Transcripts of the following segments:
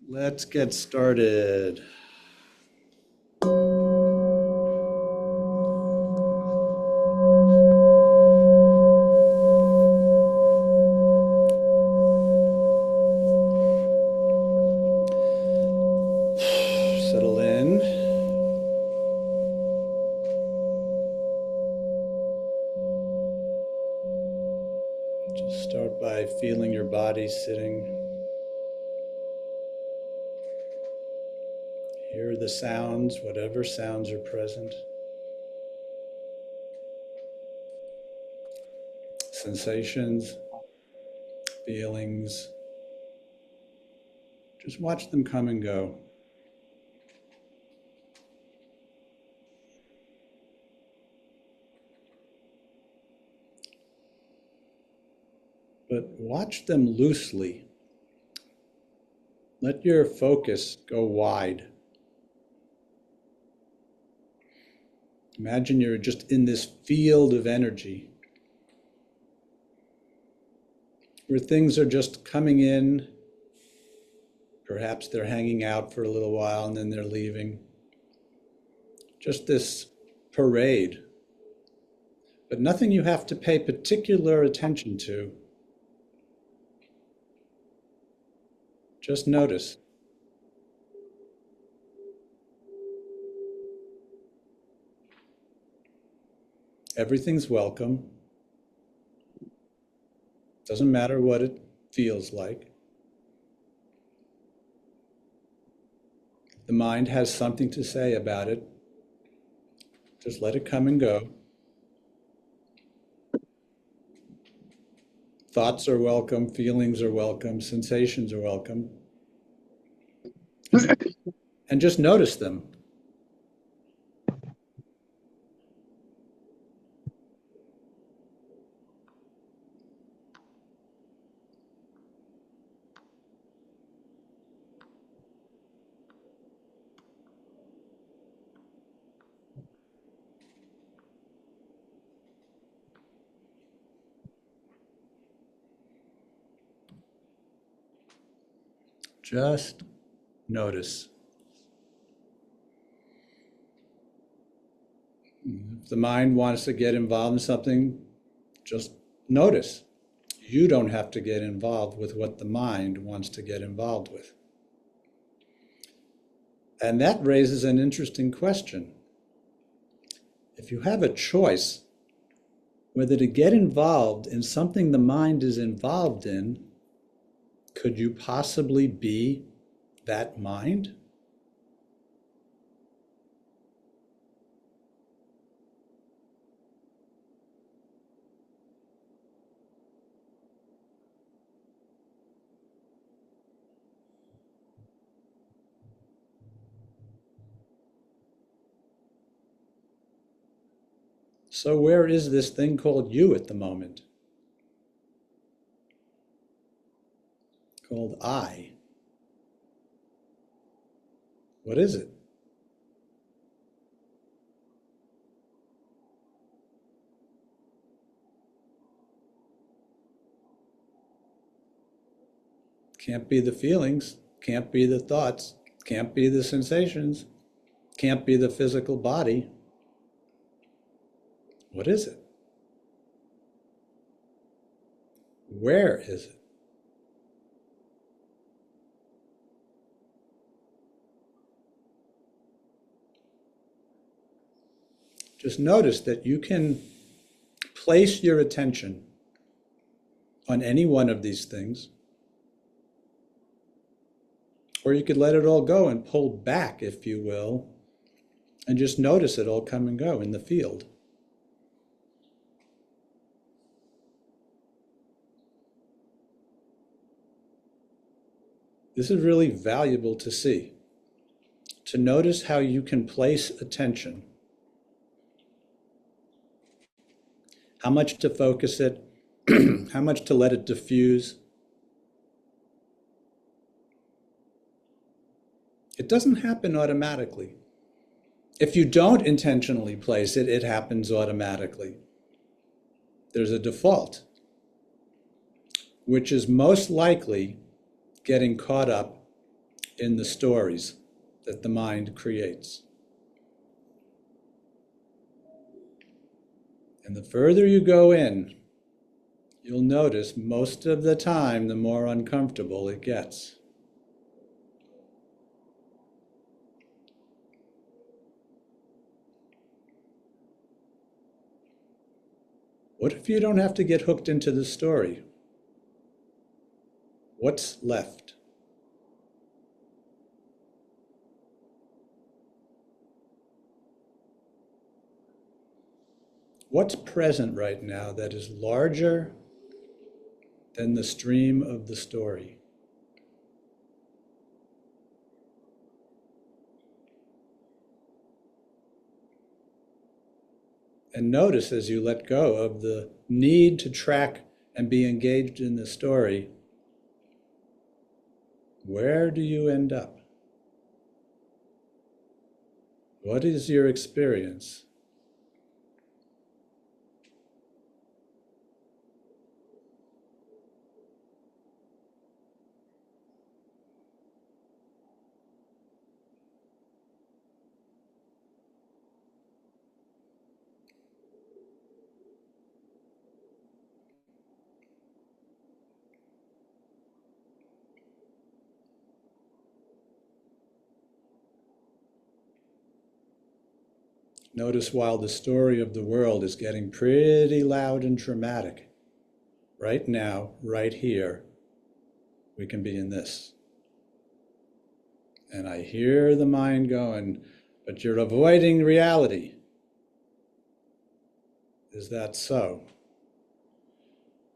Let's get started. Settle in. Just start by feeling your body sitting. Hear the sounds, whatever sounds are present. Sensations, feelings. Just watch them come and go. But watch them loosely. Let your focus go wide. Imagine you're just in this field of energy where things are just coming in. Perhaps they're hanging out for a little while and then they're leaving. Just this parade, but nothing you have to pay particular attention to. Just notice. Everything's welcome. Doesn't matter what it feels like. The mind has something to say about it. Just let it come and go. Thoughts are welcome, feelings are welcome, sensations are welcome. And just notice them. Just notice. If the mind wants to get involved in something, just notice. You don't have to get involved with what the mind wants to get involved with. And that raises an interesting question. If you have a choice whether to get involved in something the mind is involved in, could you possibly be that mind? So where is this thing called you at the moment? Called I. What is it? Can't be the feelings, can't be the thoughts, can't be the sensations, can't be the physical body. What is it? Where is it? Just notice that you can place your attention on any one of these things, or you could let it all go and pull back, if you will, and just notice it all come and go in the field. This is really valuable to see, to notice how you can place attention, how much to focus it, how much to let it diffuse. It doesn't happen automatically. If you don't intentionally place it, it happens automatically. There's a default, which is most likely getting caught up in the stories that the mind creates. And the further you go in, you'll notice most of the time the more uncomfortable it gets. What if you don't have to get hooked into the story? What's left? What's present right now that is larger than the stream of the story? And notice as you let go of the need to track and be engaged in the story, where do you end up? What is your experience? Notice while the story of the world is getting pretty loud and dramatic, right now, right here, we can be in this. And I hear the mind going, but you're avoiding reality. Is that so?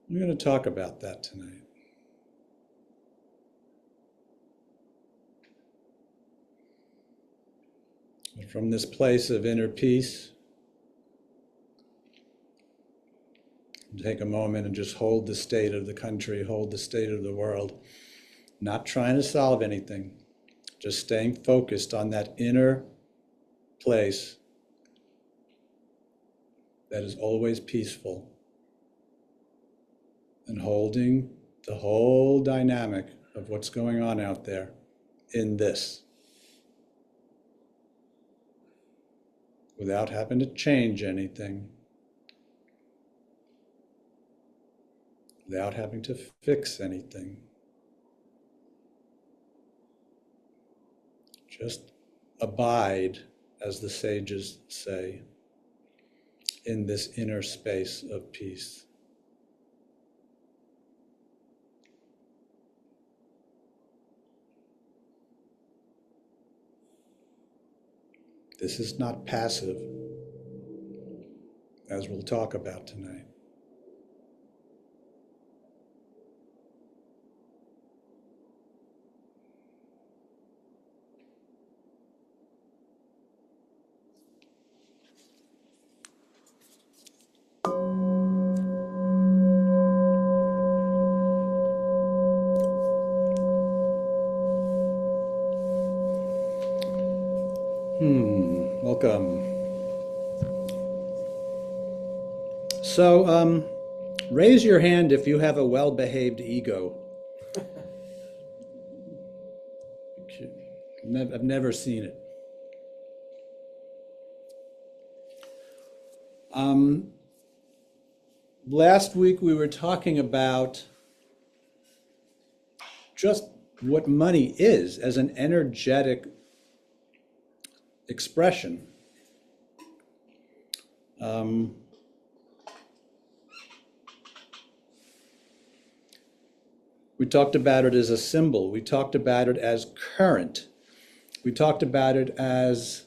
We're going to talk about that tonight. From this place of inner peace, take a moment and just hold the state of the country, hold the state of the world, not trying to solve anything, just staying focused on that inner place that is always peaceful and holding the whole dynamic of what's going on out there in this, without having to change anything, without having to fix anything. Just abide, as the sages say, in this inner space of peace. This is not passive, as we'll talk about tonight. Welcome. So, raise your hand if you have a well-behaved ego. I've never seen it. Last week we were talking about just what money is as an energetic expression. We talked about it as a symbol. We talked about it as current. We talked about it as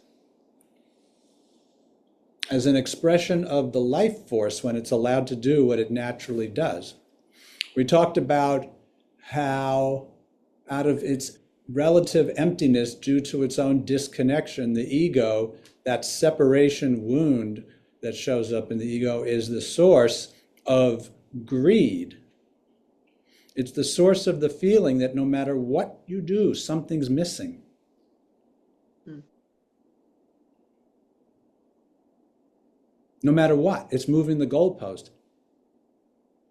an expression of the life force when it's allowed to do what it naturally does. We talked about how out of its relative emptiness due to its own disconnection, the ego, that separation wound that shows up in the ego, is the source of greed. It's the source of the feeling that no matter what you do, something's missing. No matter what, it's moving the goalpost.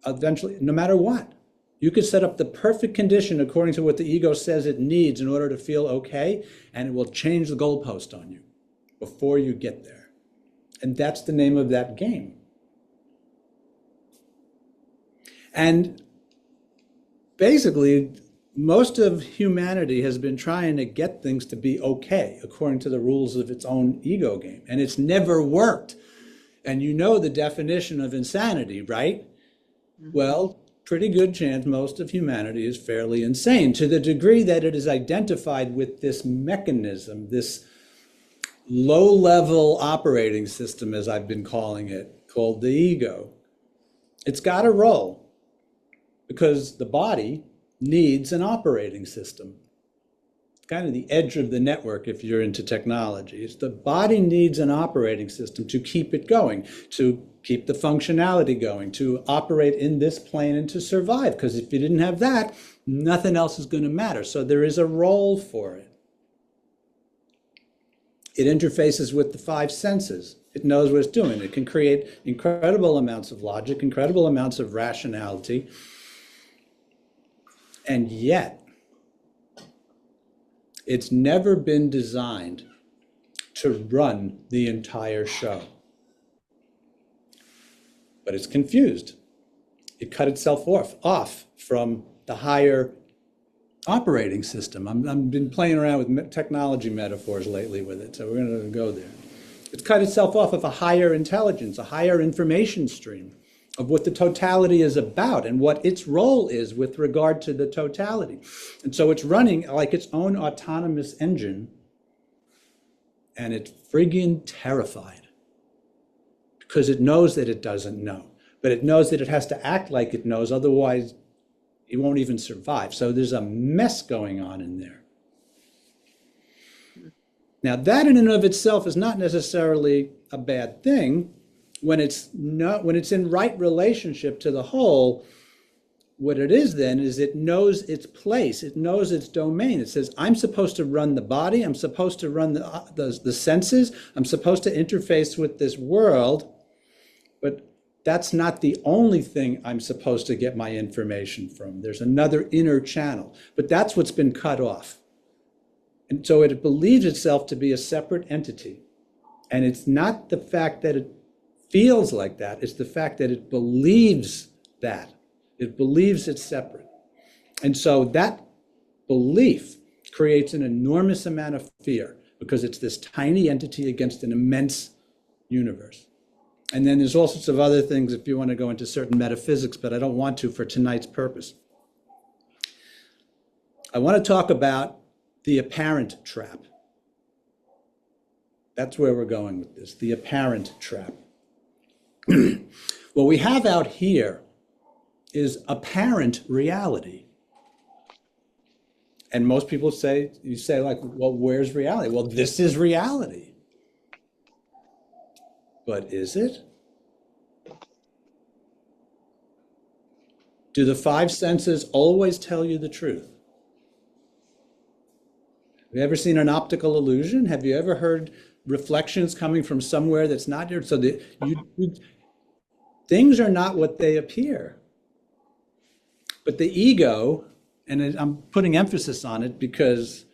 Eventually, no matter what. You could set up the perfect condition according to what the ego says it needs in order to feel okay, and it will change the goalpost on you before you get there. And that's the name of that game. And basically, most of humanity has been trying to get things to be okay according to the rules of its own ego game, and it's never worked. And you know the definition of insanity, right? Well, pretty good chance most of humanity is fairly insane to the degree that it is identified with this mechanism, this low-level operating system, as I've been calling it, called the ego. It's got a role because the body needs an operating system. It's kind of the edge of the network if you're into technology. It's the body needs an operating system to keep it going, to keep the functionality going, to operate in this plane and to survive. Because if you didn't have that, nothing else is going to matter. So there is a role for it. It interfaces with the five senses. It knows what it's doing. It can create incredible amounts of logic, incredible amounts of rationality. And yet, it's never been designed to run the entire show. But it's confused. It cut itself off from the higher operating system. I've been playing around with technology metaphors lately with it, so we're going to go there. It's cut itself off of a higher intelligence, a higher information stream of what the totality is about and what its role is with regard to the totality. And so it's running like its own autonomous engine, and it's friggin' terrified because it knows that it doesn't know, but it knows that it has to act like it knows, otherwise it won't even survive. So there's a mess going on in there. Now that in and of itself is not necessarily a bad thing. When it's in right relationship to the whole, what it is then is it knows its place, it knows its domain. It says, I'm supposed to run the body, I'm supposed to run the senses, I'm supposed to interface with this world, but that's not the only thing I'm supposed to get my information from. There's another inner channel, but that's what's been cut off. And so it believes itself to be a separate entity. And it's not the fact that it feels like that, it's the fact that it believes that. It believes it's separate. And so that belief creates an enormous amount of fear because it's this tiny entity against an immense universe. And then there's all sorts of other things if you want to go into certain metaphysics, but I don't want to for tonight's purpose. I want to talk about the apparent trap. That's where we're going with this, the apparent trap. What we have out here is apparent reality. And most people say, you say like, well, where's reality? Well, this is reality. But is it? Do the five senses always tell you the truth? Have you ever seen an optical illusion? Have you ever heard reflections coming from somewhere that's not here? So things are not what they appear. But the ego, and I'm putting emphasis on it because,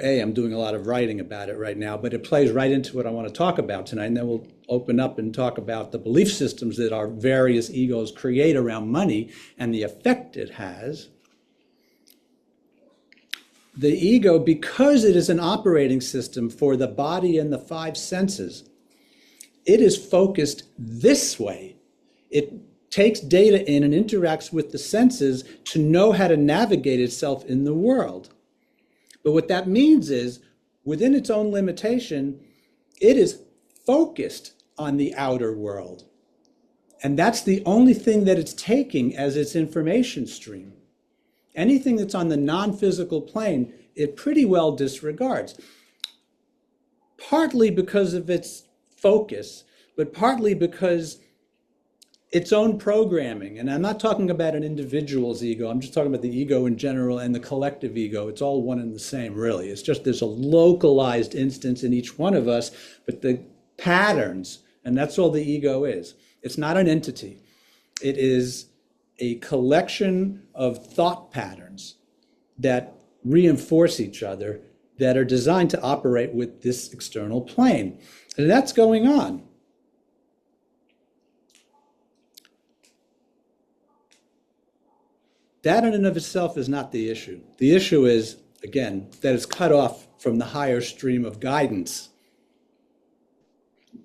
A, I'm doing a lot of writing about it right now, but it plays right into what I want to talk about tonight. And then we'll open up and talk about the belief systems that our various egos create around money and the effect it has. The ego, because it is an operating system for the body and the five senses, it is focused this way. It takes data in and interacts with the senses to know how to navigate itself in the world. But what that means is, within its own limitation, it is focused on the outer world. And that's the only thing that it's taking as its information stream. Anything that's on the non-physical plane, it pretty well disregards. Partly because of its focus, but partly because its own programming, and I'm not talking about an individual's ego, I'm just talking about the ego in general and the collective ego. It's all one and the same, really. It's just there's a localized instance in each one of us, but the patterns, and that's all the ego is. It's not an entity. It is a collection of thought patterns that reinforce each other, that are designed to operate with this external plane. And that's going on. That in and of itself is not the issue. The issue is, again, that it's cut off from the higher stream of guidance.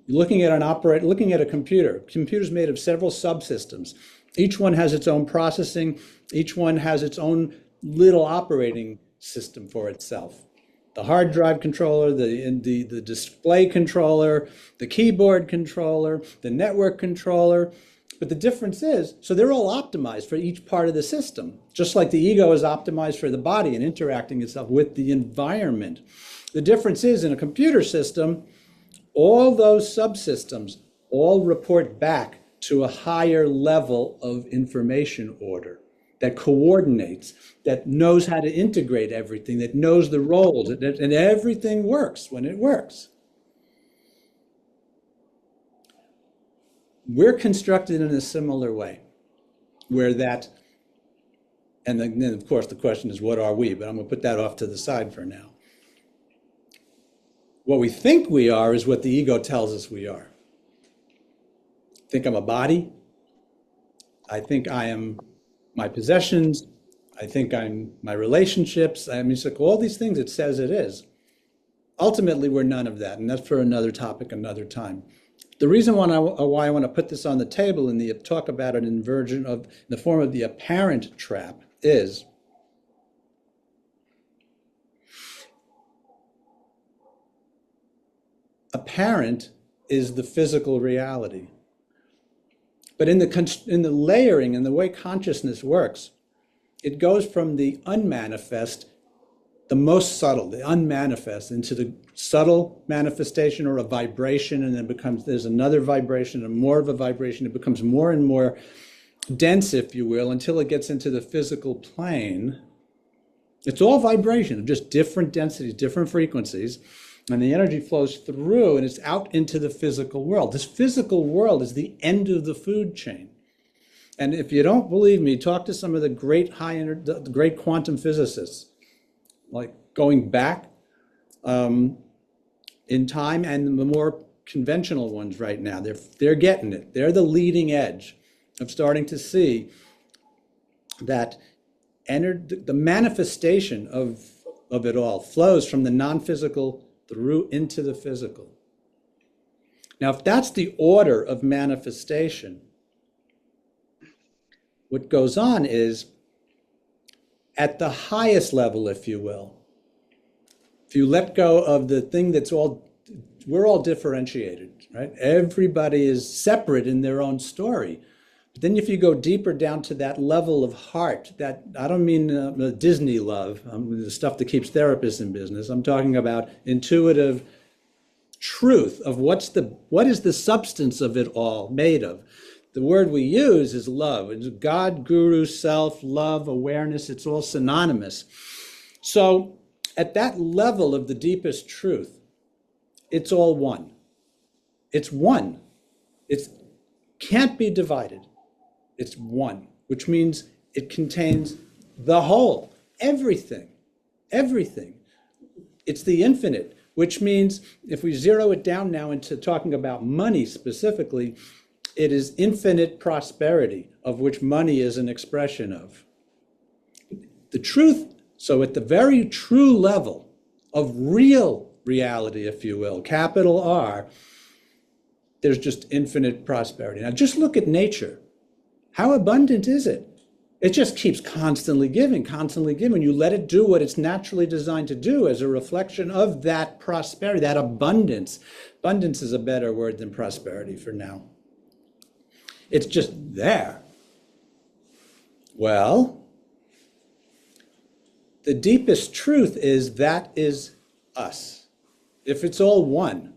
Looking at a computer. Computer's made of several subsystems. Each one has its own processing. Each one has its own little operating system for itself. The hard drive controller, the display controller, the keyboard controller, the network controller. But the difference is, so they're all optimized for each part of the system, just like the ego is optimized for the body and interacting itself with the environment. The difference is, in a computer system, all those subsystems all report back to a higher level of information order that coordinates, that knows how to integrate everything, that knows the roles, and everything works when it works. We're constructed in a similar way, where that, and then of course the question is, what are we? But I'm going to put that off to the side for now. What we think we are is what the ego tells us we are. I think I'm a body. I think I am my possessions. I think I'm my relationships. I mean, it's like all these things it says it is. Ultimately, we're none of that, and that's for another topic, another time. The reason why I want to put this on the table and talk about it in the form of the apparent trap is apparent is the physical reality. But in the layering and the way consciousness works, it goes from the unmanifest, the most subtle, the unmanifest, into the subtle manifestation or a vibration, and then there's another vibration and more of a vibration. It becomes more and more dense, if you will, until it gets into the physical plane. It's all vibration, just different densities, different frequencies, and the energy flows through and it's out into the physical world. This physical world is the end of the food chain. And if you don't believe me, talk to some of the the great quantum physicists, like going back in time, and the more conventional ones right now. They're getting it. They're the leading edge of starting to see that the manifestation of it all flows from the non-physical through into the physical. Now, if that's the order of manifestation, what goes on is, at the highest level, if you will, if you let go of the thing we're all differentiated, right? Everybody is separate in their own story. But then if you go deeper down to that level of heart, that, I don't mean Disney love, the stuff that keeps therapists in business. I'm talking about intuitive truth of what is the substance of it all made of. The word we use is love. It's God, guru, self, love, awareness. It's all synonymous. So at that level of the deepest truth, it's all one. It's one. It can't be divided. It's one, which means it contains the whole, everything, everything. It's the infinite, which means if we zero it down now into talking about money specifically, it is infinite prosperity, of which money is an expression of. The truth, so at the very true level of real reality, if you will, capital R, there's just infinite prosperity. Now just look at nature. How abundant is it? It just keeps constantly giving, constantly giving. You let it do what it's naturally designed to do as a reflection of that prosperity, that abundance. Abundance is a better word than prosperity for now. It's just there. Well, the deepest truth is that is us. If it's all one,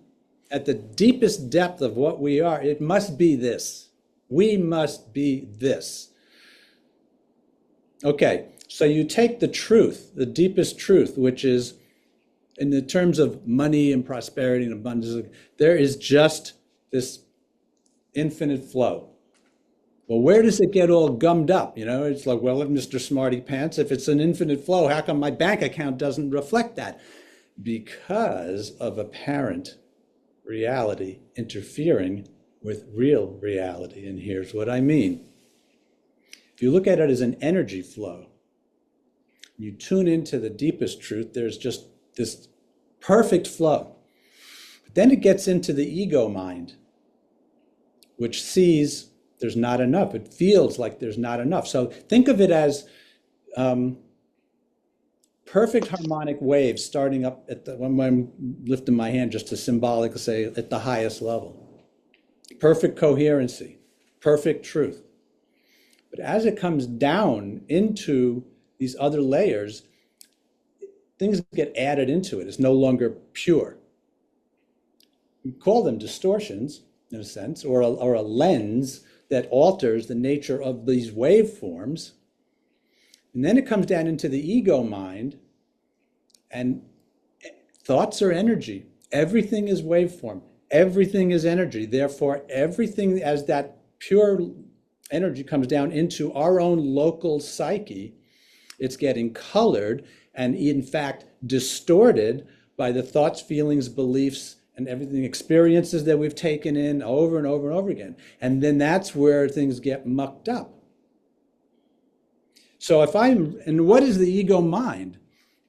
at the deepest depth of what we are, it must be this. We must be this. Okay, so you take the truth, the deepest truth, which is in the terms of money and prosperity and abundance, there is just this infinite flow. Well, where does it get all gummed up? It's like, well, Mr. Smarty Pants, if it's an infinite flow, how come my bank account doesn't reflect that? Because of apparent reality interfering with real reality. And here's what I mean. If you look at it as an energy flow, you tune into the deepest truth, there's just this perfect flow. But then it gets into the ego mind, which sees there's not enough. It feels like there's not enough. So think of it as perfect harmonic waves starting up when I'm lifting my hand just to symbolic say at the highest level. Perfect coherency, perfect truth. But as it comes down into these other layers, things get added into it. It's no longer pure. We call them distortions, in a sense, or a lens that alters the nature of these waveforms. And then it comes down into the ego mind, and thoughts are energy. Everything is waveform. Everything is energy. Therefore, everything as that pure energy comes down into our own local psyche, it's getting colored and in fact distorted by the thoughts, feelings, beliefs, and everything, experiences that we've taken in over and over and over again. And then that's where things get mucked up. So and what is the ego mind?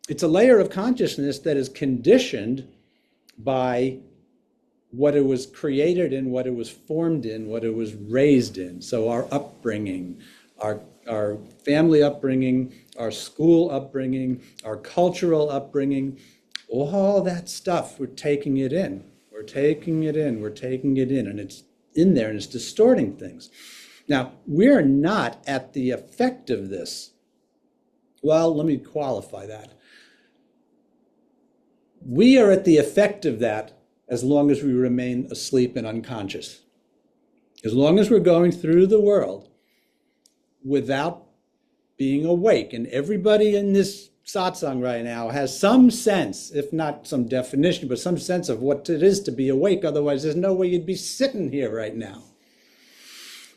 It's a layer of consciousness that is conditioned by what it was created in, what it was formed in, what it was raised in. So our upbringing, our family upbringing, our school upbringing, our cultural upbringing, all that stuff, we're taking it in. We're taking it in, and it's in there and it's distorting things. Now, we're not at the effect of this. Well, let me qualify that. We are at the effect of that as long as we remain asleep and unconscious. As long as we're going through the world without being awake. And everybody in this satsang right now has some sense, if not some definition, but some sense of what it is to be awake. Otherwise, there's no way you'd be sitting here right now.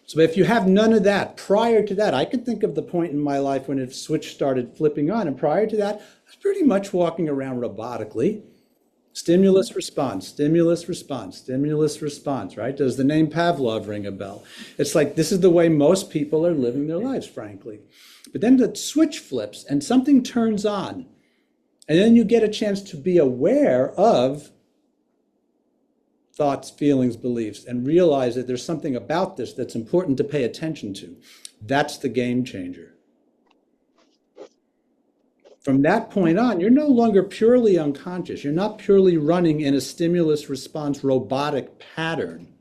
So if you have none of that, prior to that, I could think of the point in my life when the switch started flipping on. And prior to that, I was pretty much walking around robotically. Stimulus, response, stimulus, response, stimulus, response, right? Does the name Pavlov ring a bell? It's like this is the way most people are living their lives, frankly. But then the switch flips and something turns on. And then you get a chance to be aware of thoughts, feelings, beliefs, and realize that there's something about this that's important to pay attention to. That's the game changer. From that point on, you're no longer purely unconscious. You're not purely running in a stimulus response robotic pattern.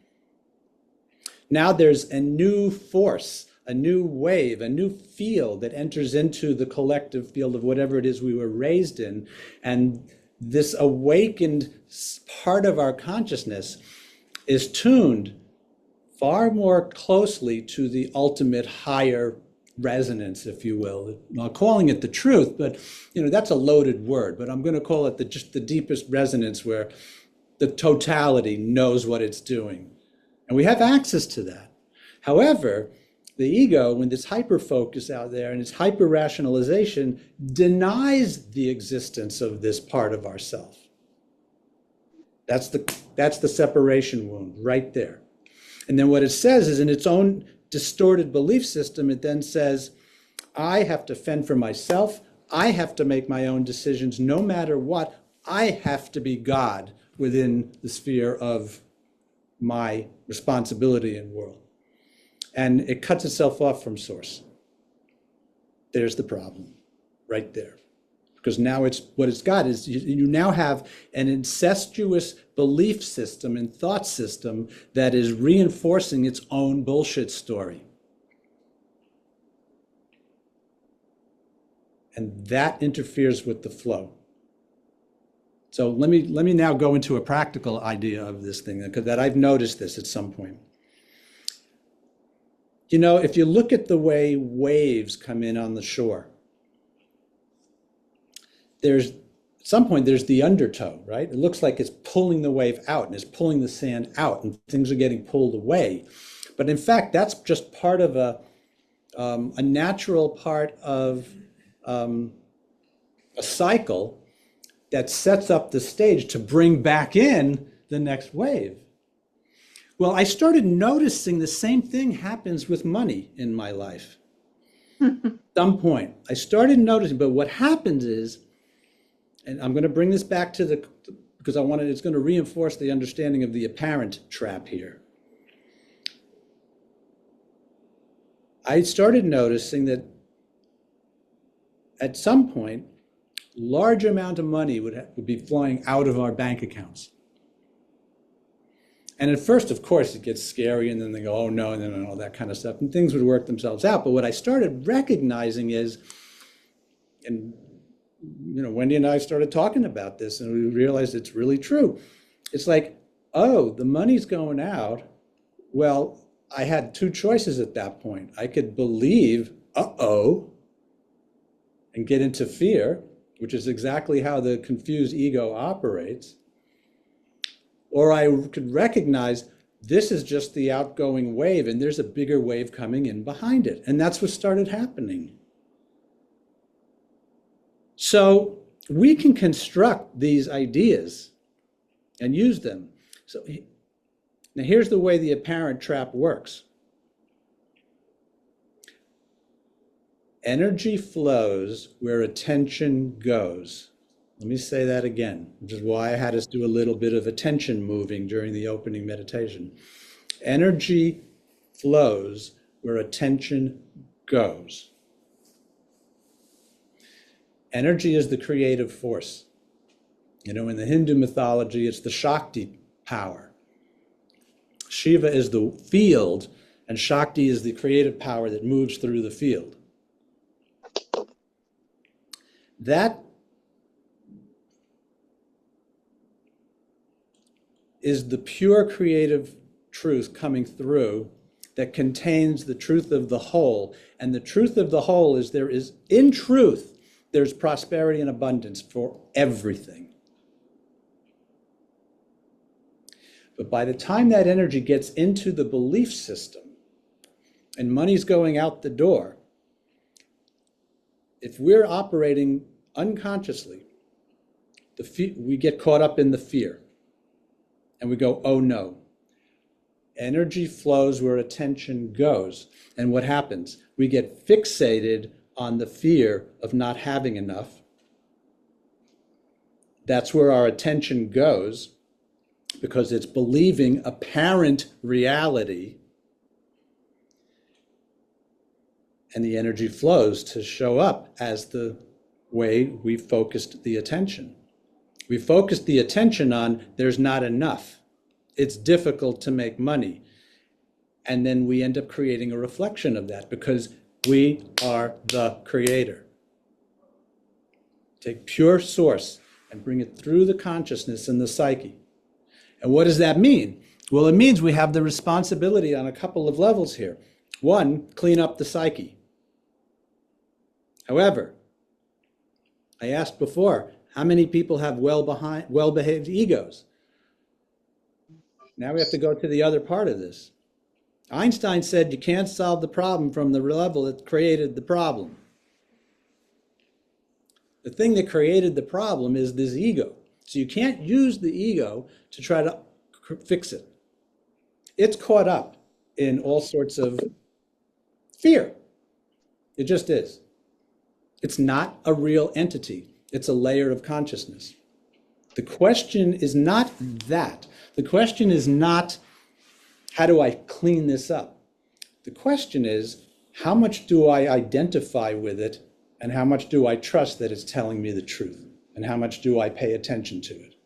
Now there's a new force, a new wave, a new field that enters into the collective field of whatever it is we were raised in. And this awakened part of our consciousness is tuned far more closely to the ultimate higher resonance, if you will. I'm calling it the truth, but that's a loaded word, but I'm going to call it just the deepest resonance where the totality knows what it's doing. And we have access to that. However, the ego, when this hyper-focus out there and its hyper-rationalization, denies the existence of this part of ourself. That's the separation wound right there. And then what it says is in its own distorted belief system, it then says, I have to fend for myself. I have to make my own decisions no matter what. I have to be God within the sphere of my responsibility in the world. And it cuts itself off from source. There's the problem right there. Because now what it's got is you now have an incestuous belief system and thought system that is reinforcing its own bullshit story. And that interferes with the flow. So let me now go into a practical idea of this thing, because that I've noticed this at some point. If you look at the way waves come in on the shore, at some point there's the undertow, right? It looks like it's pulling the wave out and it's pulling the sand out and things are getting pulled away. But in fact, that's just part of a natural part of a cycle that sets up the stage to bring back in the next wave. Well, I started noticing the same thing happens with money in my life. At some point, I started noticing, but what happens is, and I'm going to bring this back to because it's going to reinforce the understanding of the apparent trap here. I started noticing that at some point, large amount of money would be flowing out of our bank accounts. And at first, of course, it gets scary, and then they go, oh no, and all that kind of stuff, and things would work themselves out. But what I started recognizing is, and Wendy and I started talking about this, and we realized it's really true. It's like, oh, the money's going out. Well, I had two choices at that point. I could believe, uh-oh, and get into fear, which is exactly how the confused ego operates. Or I could recognize this is just the outgoing wave and there's a bigger wave coming in behind it. And that's what started happening. So we can construct these ideas and use them. So now here's the way the apparent trap works. Energy flows where attention goes. Let me say that again, which is why I had us do a little bit of attention moving during the opening meditation. Energy flows where attention goes. Energy is the creative force. In the Hindu mythology, it's the Shakti power. Shiva is the field, and Shakti is the creative power that moves through the field. That is the pure creative truth coming through that contains the truth of the whole. And the truth of the whole is in truth, there's prosperity and abundance for everything. But by the time that energy gets into the belief system and money's going out the door, if we're operating unconsciously, we get caught up in the fear. And we go, oh no. Energy flows where attention goes. And what happens? We get fixated on the fear of not having enough. That's where our attention goes, because it's believing apparent reality. And the energy flows to show up as the way we focused the attention. We focused the attention on there's not enough. It's difficult to make money. And then we end up creating a reflection of that because we are the creator. Take pure source and bring it through the consciousness and the psyche. And what does that mean? Well, it means we have the responsibility on a couple of levels here. One, clean up the psyche. However, I asked before, how many people have well-behaved egos? Now we have to go to the other part of this. Einstein said you can't solve the problem from the level that created the problem. The thing that created the problem is this ego. So you can't use the ego to try to fix it. It's caught up in all sorts of fear. It just is. It's not a real entity. It's a layer of consciousness. The question is not that. The question is not, how do I clean this up? The question is, how much do I identify with it, and how much do I trust that it's telling me the truth, and how much do I pay attention to it?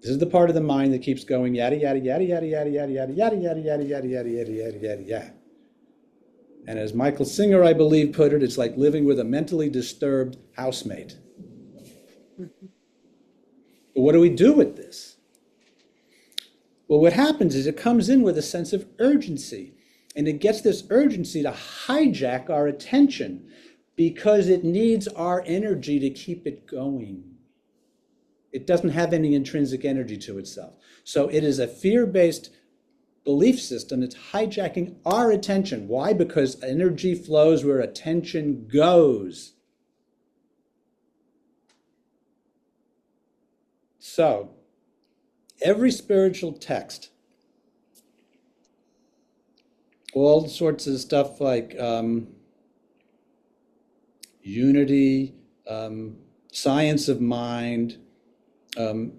This is the part of the mind that keeps going yada, yada, yada, yada, yada, yada, yada, yada, yada, yada, yada, yada, yada, yada, yada, yada. And as Michael Singer, I believe, put it, it's like living with a mentally disturbed housemate. But what do we do with this? Well, what happens is it comes in with a sense of urgency, and it gets this urgency to hijack our attention because it needs our energy to keep it going. It doesn't have any intrinsic energy to itself. So it is a fear-based belief system that's hijacking our attention. Why? Because energy flows where attention goes. So every spiritual text, all sorts of stuff like unity, science of mind,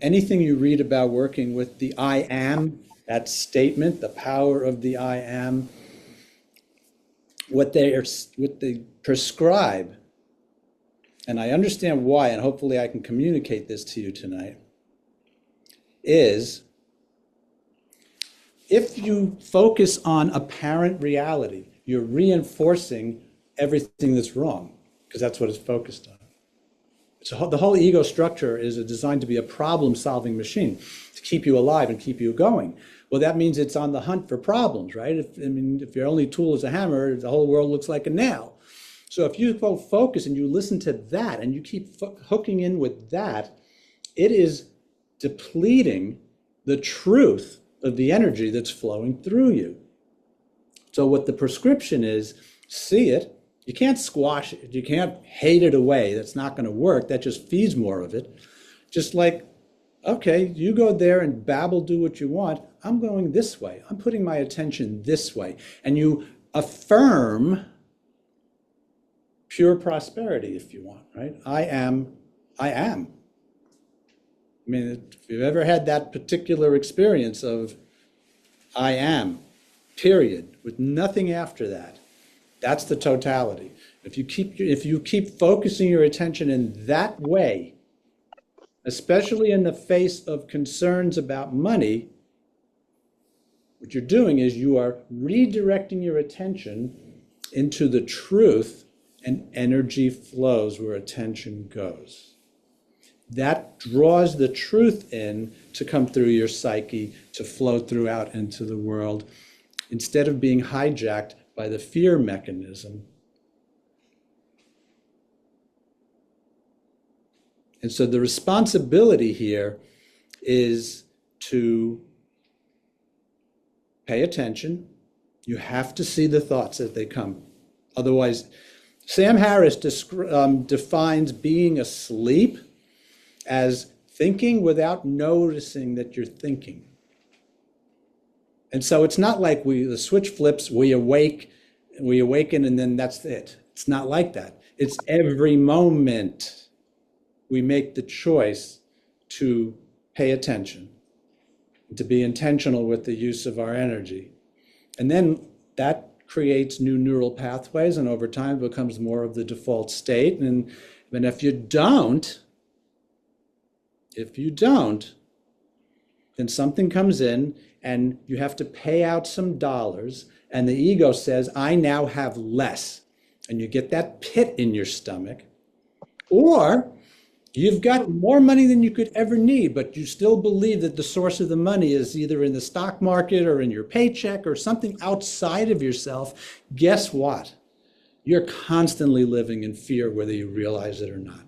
anything you read about working with the I am, that statement, the power of the I am, what they prescribe, and I understand why, and hopefully I can communicate this to you tonight, is if you focus on apparent reality, you're reinforcing everything that's wrong, because that's what it's focused on. So the whole ego structure is designed to be a problem-solving machine to keep you alive and keep you going. Well, that means it's on the hunt for problems, right? If your only tool is a hammer, the whole world looks like a nail. So if you focus and you listen to that and you keep hooking in with that, it is depleting the truth of the energy that's flowing through you. So what the prescription is, see it. You can't squash it. You can't hate it away. That's not going to work. That just feeds more of it. Just like, okay, you go there and babble, do what you want. I'm going this way. I'm putting my attention this way. And you affirm pure prosperity if you want, right? I am. I mean, if you've ever had that particular experience of I am, period, with nothing after that, that's the totality. If you keep focusing your attention in that way, especially in the face of concerns about money, what you're doing is you are redirecting your attention into the truth, and energy flows where attention goes. That draws the truth in to come through your psyche, to flow throughout into the world, instead of being hijacked by the fear mechanism. And so the responsibility here is to pay attention. You have to see the thoughts as they come. Otherwise, Sam Harris defines being asleep as thinking without noticing that you're thinking. And so it's not like the switch flips, we awaken, and then that's it. It's not like that. It's every moment we make the choice to pay attention, to be intentional with the use of our energy. And then that creates new neural pathways, and over time it becomes more of the default state. And if you don't, then something comes in and you have to pay out some dollars, and the ego says, I now have less. And you get that pit in your stomach. Or you've got more money than you could ever need, but you still believe that the source of the money is either in the stock market or in your paycheck or something outside of yourself. Guess what? You're constantly living in fear, whether you realize it or not.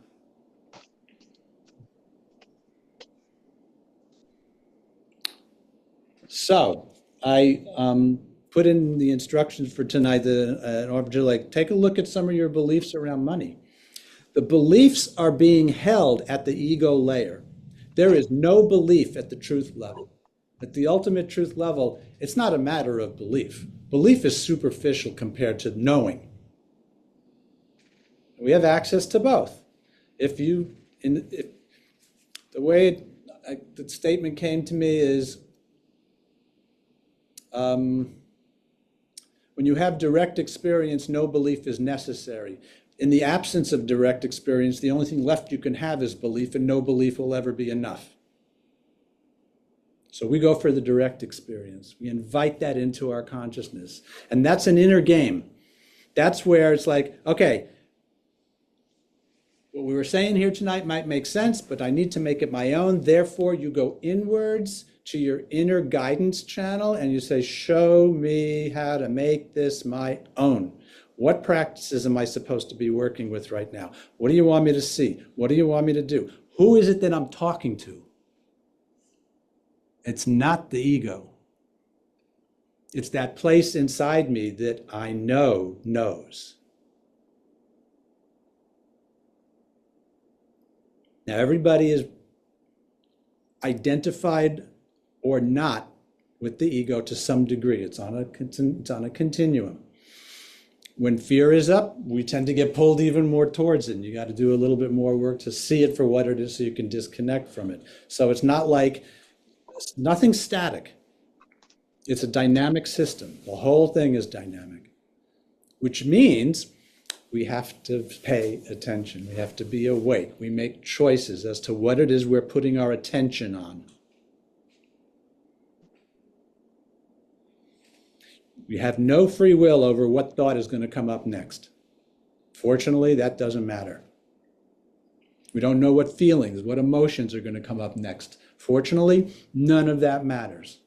So I put in the instructions for tonight in order to take a look at some of your beliefs around money. The beliefs are being held at the ego layer. There is no belief at the truth level. At the ultimate truth level, it's not a matter of belief. Belief is superficial compared to knowing. We have access to both. The way the statement came to me is, when you have direct experience, no belief is necessary. In the absence of direct experience, the only thing left you can have is belief, and no belief will ever be enough. So we go for the direct experience. We invite that into our consciousness. And that's an inner game. That's where it's like, okay, what we were saying here tonight might make sense, but I need to make it my own. Therefore, you go inwards to your inner guidance channel and you say, show me how to make this my own. What practices am I supposed to be working with right now? What do you want me to see? What do you want me to do? Who is it that I'm talking to? It's not the ego. It's that place inside me that I know knows. Now, everybody is identified or not with the ego to some degree. It's on a continuum. When fear is up, we tend to get pulled even more towards it. And you got to do a little bit more work to see it for what it is so you can disconnect from it. So it's not like, it's nothing static. It's a dynamic system. The whole thing is dynamic, which means we have to pay attention. We have to be awake. We make choices as to what it is we're putting our attention on. We have no free will over what thought is going to come up next. Fortunately, that doesn't matter. We don't know what feelings, what emotions are going to come up next. Fortunately, none of that matters.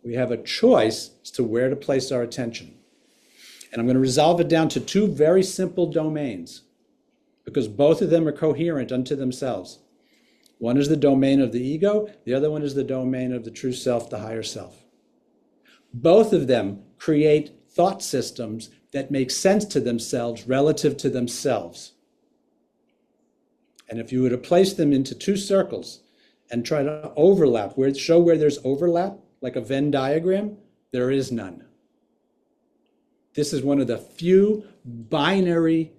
We have a choice as to where to place our attention. And I'm going to resolve it down to two very simple domains, because both of them are coherent unto themselves. One is the domain of the ego, the other one is the domain of the true self, the higher self. Both of them create thought systems that make sense to themselves relative to themselves. And if you were to place them into two circles and try to overlap, show where there's overlap, like a Venn diagram, there is none. This is one of the few binary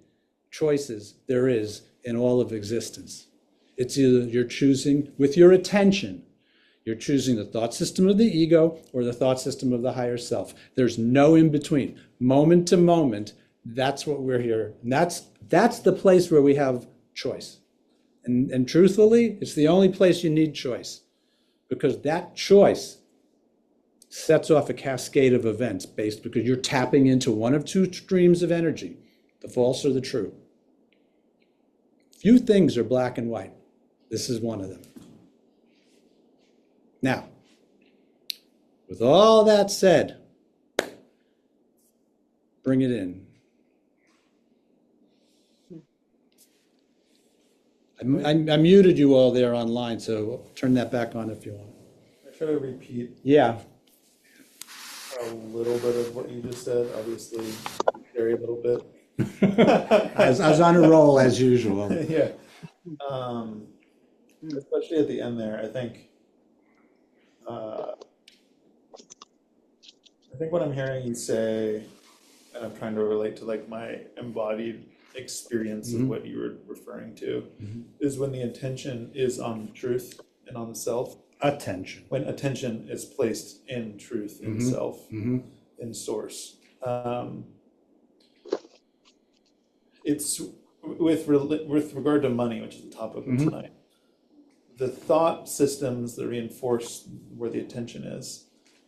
choices there is in all of existence. It's either you're choosing with your attention, you're choosing the thought system of the ego or the thought system of the higher self. There's no in between. Moment to moment, that's what we're here. And that's the place where we have choice. And truthfully, it's the only place you need choice, because that choice sets off a cascade of events because you're tapping into one of two streams of energy, the false or the true. Few things are black and white. This is one of them. Now, with all that said, bring it in. I muted you all there online, so turn that back on if you want. I try to repeat Yeah. a little bit of what you just said, obviously carry a little bit. I was on a roll as usual. Yeah. Especially at the end there, I think what I'm hearing you say, and I'm trying to relate to like my embodied experience of what you were referring to, is when the intention is on the truth and on the self. Attention. When attention is placed in truth, in self, in source. It's with regard to money, which is the topic of tonight. The thought systems that reinforce where the attention is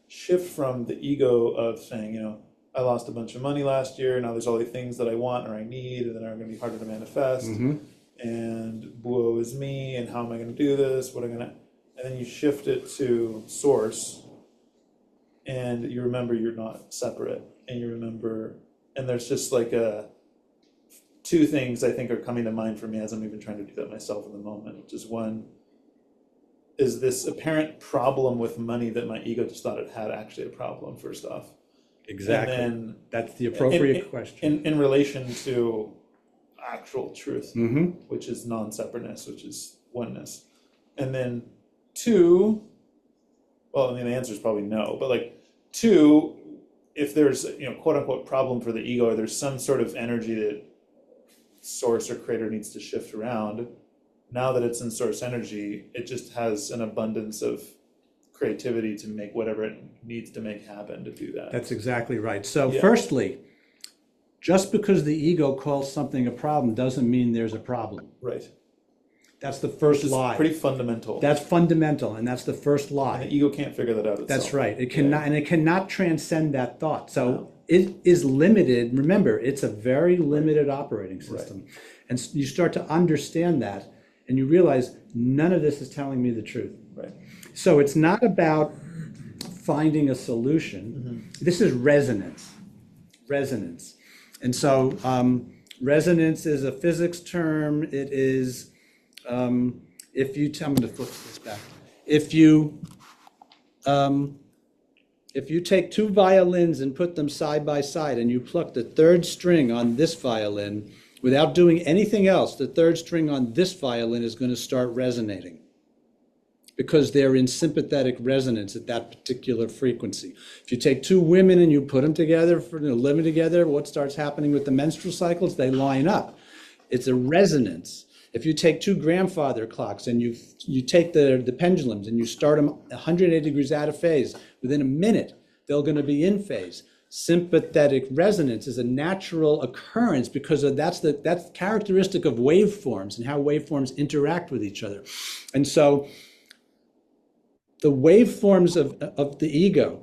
shift from the ego of saying, I lost a bunch of money last year, now there's all these things that I want or I need and that are going to be harder to manifest, and woe is me, and how am I going to do this, and then you shift it to source, and you remember you're not separate, and you remember, and there's just like two things I think are coming to mind for me as I'm even trying to do that myself in the moment, which is one, is this apparent problem with money that my ego just thought it had actually a problem, first off. Exactly. And then, that's the appropriate question. In relation to actual truth, which is non-separateness, which is oneness. And then two, well, the answer is probably no, but like two, if there's, quote unquote problem for the ego, or there's some sort of energy that source or creator needs to shift around, now that it's in source energy, it just has an abundance of creativity to make whatever it needs to make happen to do that. That's exactly right. So firstly, just because the ego calls something a problem doesn't mean there's a problem. Right. That's the first lie. Pretty fundamental. That's fundamental, and that's the first lie. And the ego can't figure that out itself. That's right. It cannot, and it cannot transcend that thought. So it is limited. Remember, it's a very limited operating system. Right. And you start to understand that, and you realize none of this is telling me the truth. Right. So it's not about finding a solution. This is resonance. Resonance. And so resonance is a physics term. It is I'm going to flip this back. If you take two violins and put them side by side and you pluck the third string on this violin without doing anything else, the third string on this violin is going to start resonating because they're in sympathetic resonance at that particular frequency. If you take two women and you put them together, living together, what starts happening with the menstrual cycles? They line up. It's a resonance. If you take two grandfather clocks and you take the pendulums and you start them 180 degrees out of phase, within a minute, they're going to be in phase. Sympathetic resonance is a natural occurrence because that's characteristic of waveforms and how waveforms interact with each other. And so the waveforms of the ego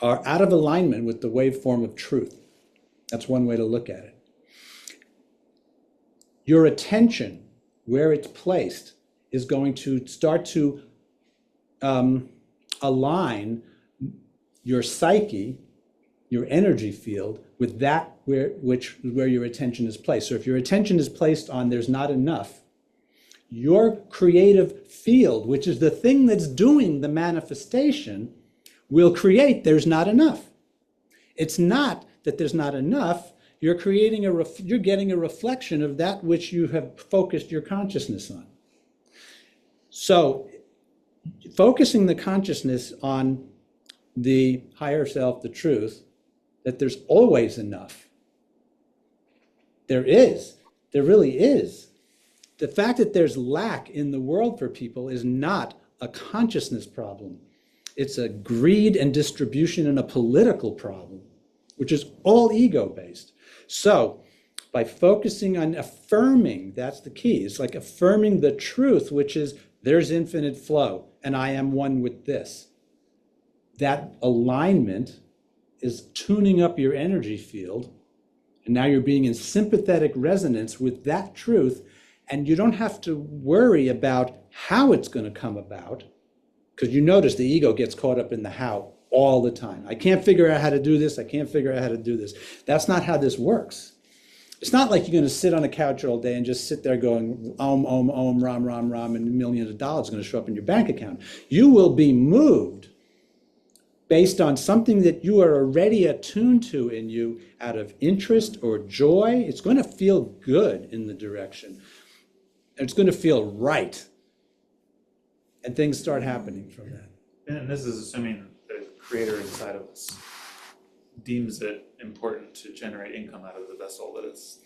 are out of alignment with the waveform of truth. That's one way to look at it. Your attention, where it's placed, is going to start to align your psyche, your energy field, with that where your attention is placed. So if your attention is placed on there's not enough, your creative field, which is the thing that's doing the manifestation, will create there's not enough. It's not that there's not enough. You're getting a reflection of that which you have focused your consciousness on. So focusing the consciousness on the higher self, the truth, that there's always enough. There really is. The fact that there's lack in the world for people is not a consciousness problem. It's a greed and distribution and a political problem, which is all ego-based. So by focusing on affirming, that's the key. It's like affirming the truth, which is there's infinite flow and I am one with this. That alignment is tuning up your energy field. And now you're being in sympathetic resonance with that truth. And you don't have to worry about how it's going to come about. Because you notice the ego gets caught up in the how all the time. I can't figure out how to do this. I can't figure out how to do this. That's not how this works. It's not like you're going to sit on a couch all day and just sit there going, om, ram, ram, ram, and millions of dollars are going to show up in your bank account. You will be moved based on something that you are already attuned to in you out of interest or joy. It's going to feel good in the direction. It's going to feel right. And things start happening from that. And this is assuming the creator inside of us deems it important to generate income out of the vessel that it's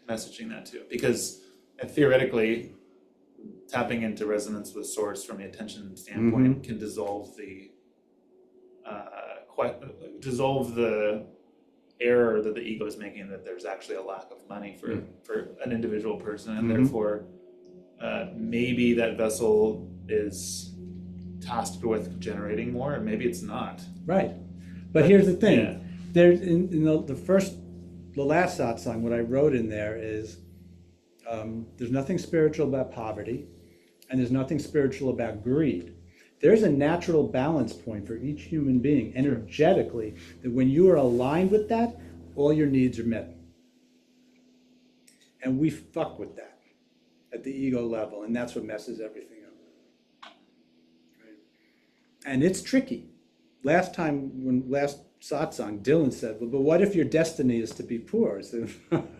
messaging that to. Because theoretically, tapping into resonance with source from the attention standpoint can dissolve the error that the ego is making, that there's actually a lack of money for an individual person, and therefore maybe that vessel is tasked with generating more, and maybe it's not. Right. But here's the thing. Yeah. There's in the last satsang, what I wrote in there is there's nothing spiritual about poverty, and there's nothing spiritual about greed. There's a natural balance point for each human being energetically, that when you are aligned with that, all your needs are met. And we fuck with that at the ego level, and that's what messes everything up. Right? And it's tricky. Last satsang, Dylan said, well, but what if your destiny is to be poor? So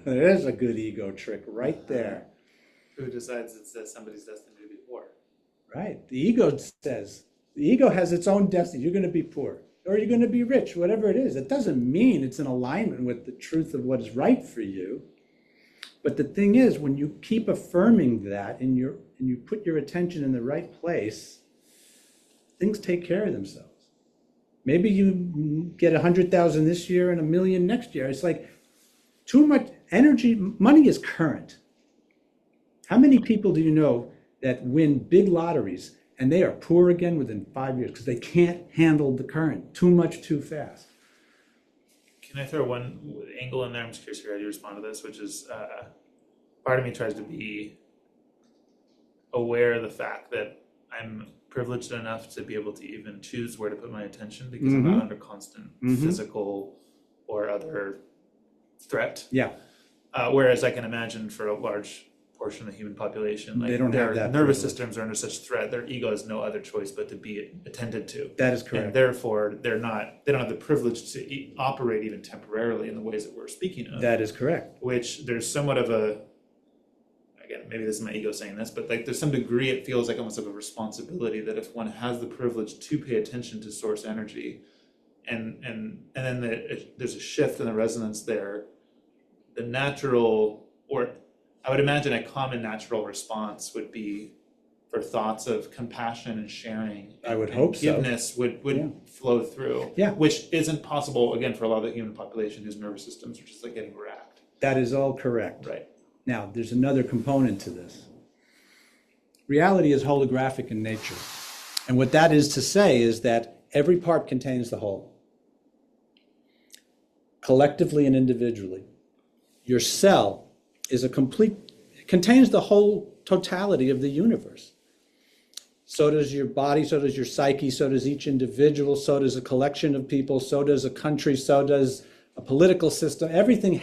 there's a good ego trick right there. Who decides it says somebody's destined to be poor? Right. The ego says, the ego has its own destiny. You're going to be poor or you're going to be rich, whatever it is. It doesn't mean it's in alignment with the truth of what is right for you. But the thing is, when you keep affirming that and you put your attention in the right place, things take care of themselves. Maybe you get 100,000 this year and 1 million next year. It's like too much energy. Money is current. How many people do you know that win big lotteries and they are poor again within 5 years because they can't handle the current too much too fast? Can I throw one angle in there? I'm just curious how you respond to this, which is part of me tries to be aware of the fact that I'm privileged enough to be able to even choose where to put my attention because I'm not under constant physical or other threat. Yeah. Whereas I can imagine for a large portion of the human population. Like They don't have their that nervous privilege. systems are under such threat, their ego has no other choice but to be attended to. That is And correct. therefore, they don't have the privilege to operate even temporarily in the ways that we're speaking of. That is correct. Which there's somewhat of a, again, maybe this is my ego saying this, but like there's some degree it feels like almost of a responsibility that if one has the privilege to pay attention to source energy, and then there's a shift in the resonance there, the natural, or I would imagine a common natural response would be for thoughts of compassion and sharing. I would and hope so. Forgiveness would flow through. Yeah. Which isn't possible, again, for a lot of the human population whose nervous systems are just like getting racked. That is all correct. Right. Now, there's another component to this. Reality is holographic in nature. And what that is to say is that every part contains the whole, collectively and individually. Your cell is contains the whole totality of the universe. So does your body, so does your psyche, so does each individual, so does a collection of people, so does a country, so does a political system. Everything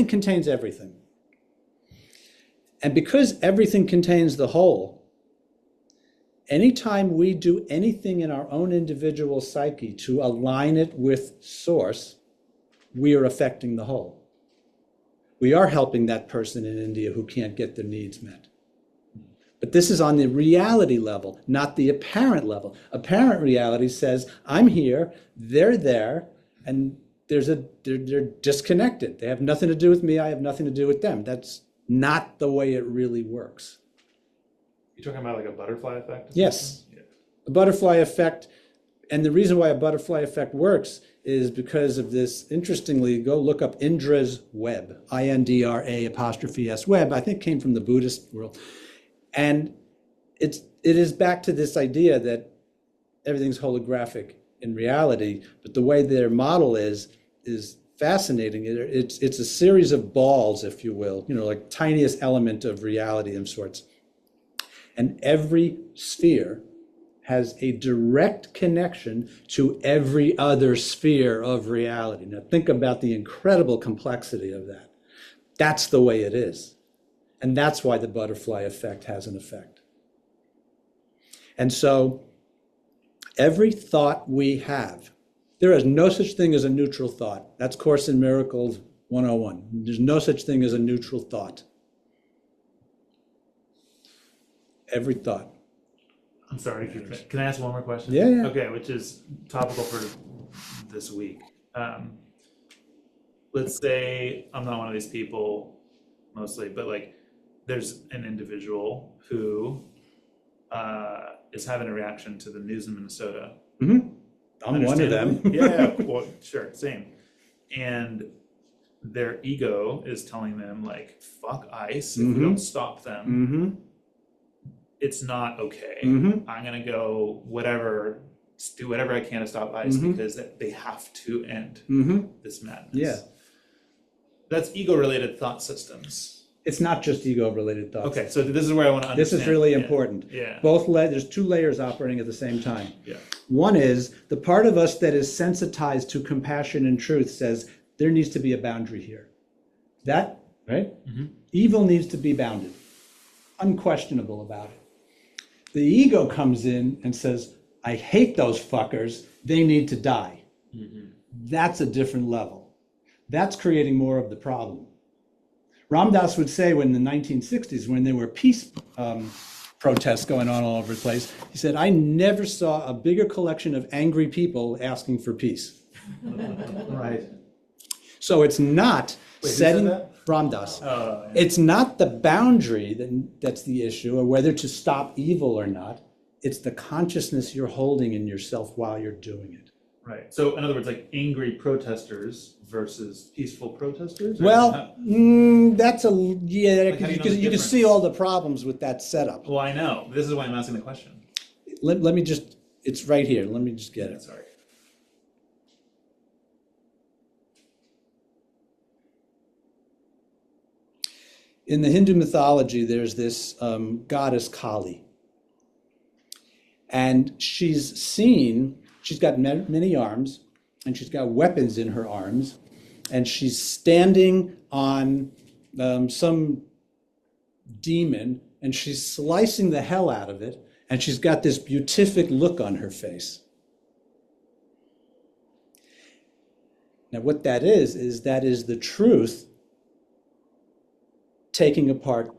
contains everything. And because everything contains the whole, anytime we do anything in our own individual psyche to align it with source, we are affecting the whole. We are helping that person in India who can't get their needs met. But this is on the reality level, not the apparent level. Apparent reality says, I'm here, they're there, and they're disconnected. They have nothing to do with me, I have nothing to do with them. That's not the way it really works. You're talking about like a butterfly effect? Yes. Yeah. The butterfly effect, and the reason why a butterfly effect works is because of this. Interestingly, go look up Indra's web, INDRA' web. I think came from the Buddhist world. And it is back to this idea that everything's holographic in reality, but the way their model is fascinating. It's a series of balls, if you will, like tiniest element of reality of sorts. And every sphere has a direct connection to every other sphere of reality. Now think about the incredible complexity of that. That's the way it is. And that's why the butterfly effect has an effect. And so every thought we have, there is no such thing as a neutral thought. That's Course in Miracles 101. There's no such thing as a neutral thought. Every thought. I'm sorry, can I ask one more question? Yeah. Okay, which is topical for this week. Let's say I'm not one of these people mostly, but like there's an individual who is having a reaction to the news in Minnesota. Mm-hmm. I'm one of them. Yeah, well, sure, same. And their ego is telling them like, fuck ICE, if we don't stop them. Mm-hmm. It's not okay. Mm-hmm. I'm gonna go do whatever I can to stop ICE because they have to end this madness. Yeah. That's ego-related thought systems. It's not just ego-related thoughts. Okay, so this is where I want to understand. This is really important. Yeah. There's two layers operating at the same time. Yeah. One is the part of us that is sensitized to compassion and truth says there needs to be a boundary here. That, right? Mm-hmm. Evil needs to be bounded. Unquestionable about it. The ego comes in and says, I hate those fuckers. They need to die. Mm-hmm. That's a different level. That's creating more of the problem. Ram Dass would say when in the 1960s, when there were peace protests going on all over the place, he said, I never saw a bigger collection of angry people asking for peace. Right. So it's not setting Ram Dass. Oh, yeah. It's not the boundary that's the issue, or whether to stop evil or not. It's the consciousness you're holding in yourself while you're doing it. Right. So in other words, like angry protesters versus peaceful protesters? Well, that's Like, because you can see all the problems with that setup. Well, I know. This is why I'm asking the question. Let me just, it's right here. Let me just get it. Sorry. In the Hindu mythology, there's this goddess Kali. And she's got many arms, and she's got weapons in her arms, and she's standing on some demon, and she's slicing the hell out of it, and she's got this beatific look on her face. Now, what that is that is the truth taking apart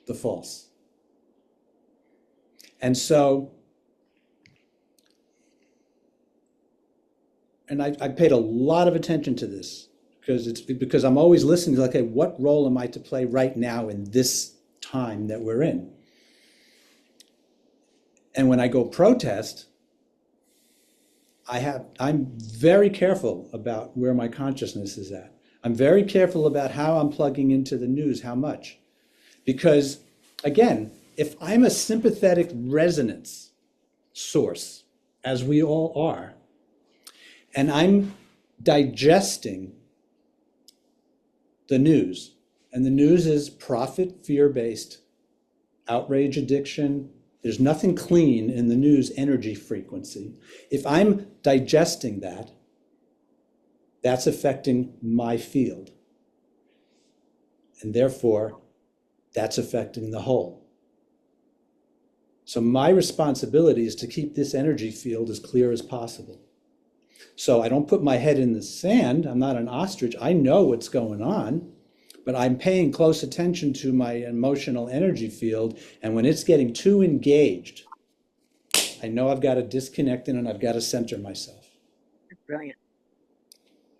the false. And so, and I paid a lot of attention to this because I'm always listening to, okay, what role am I to play right now in this time that we're in? And when I go protest, I'm very careful about where my consciousness is at. I'm very careful about how I'm plugging into the news, how much. Because, again, if I'm a sympathetic resonance source, as we all are, and I'm digesting the news, and the news is profit, fear-based, outrage, addiction. There's nothing clean in the news energy frequency. If I'm digesting that, that's affecting my field. And therefore, that's affecting the whole. So my responsibility is to keep this energy field as clear as possible. So I don't put my head in the sand. I'm not an ostrich. I know what's going on, but I'm paying close attention to my emotional energy field. And when it's getting too engaged, I know I've got to disconnect it and I've got to center myself. Brilliant.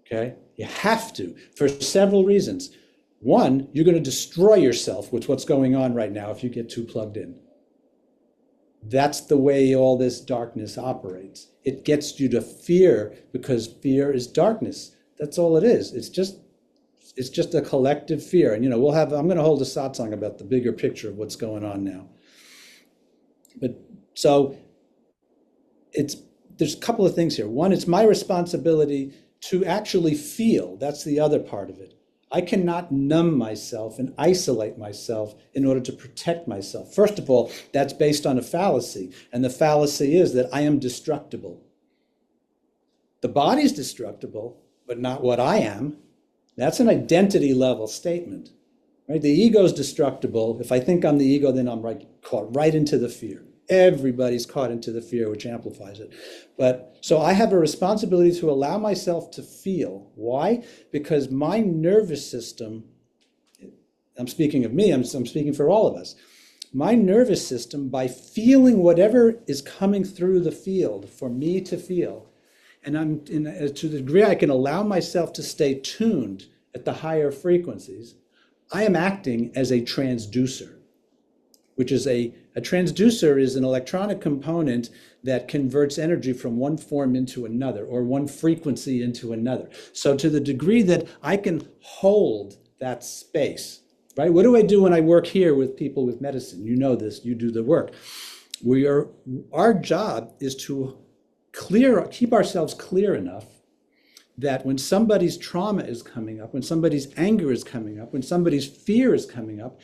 Okay? You have to, for several reasons. One, you're going to destroy yourself with what's going on right now if you get too plugged in. That's the way all this darkness operates. It gets you to fear because fear is darkness. That's all it is. It's just a collective fear. And I'm going to hold a satsang about the bigger picture of what's going on now. But so there's a couple of things here. One, it's my responsibility to actually feel. That's the other part of it. I cannot numb myself and isolate myself in order to protect myself. First of all, that's based on a fallacy. And the fallacy is that I am destructible. The body's destructible, but not what I am. That's an identity level statement, right? The ego's destructible. If I think I'm the ego, then I'm caught right into the fear. Everybody's caught into the fear, which amplifies it. But so I have a responsibility to allow myself to feel. Why? Because my nervous system, I'm speaking of me, I'm speaking for all of us. My nervous system, by feeling whatever is coming through the field for me to feel, and to the degree I can allow myself to stay tuned at the higher frequencies, I am acting as a transducer, which is a transducer is an electronic component that converts energy from one form into another or one frequency into another. So to the degree that I can hold that space, right? What do I do when I work here with people with medicine? You know this, you do the work. Our job is to keep ourselves clear enough that when somebody's trauma is coming up, when somebody's anger is coming up, when somebody's fear is coming up,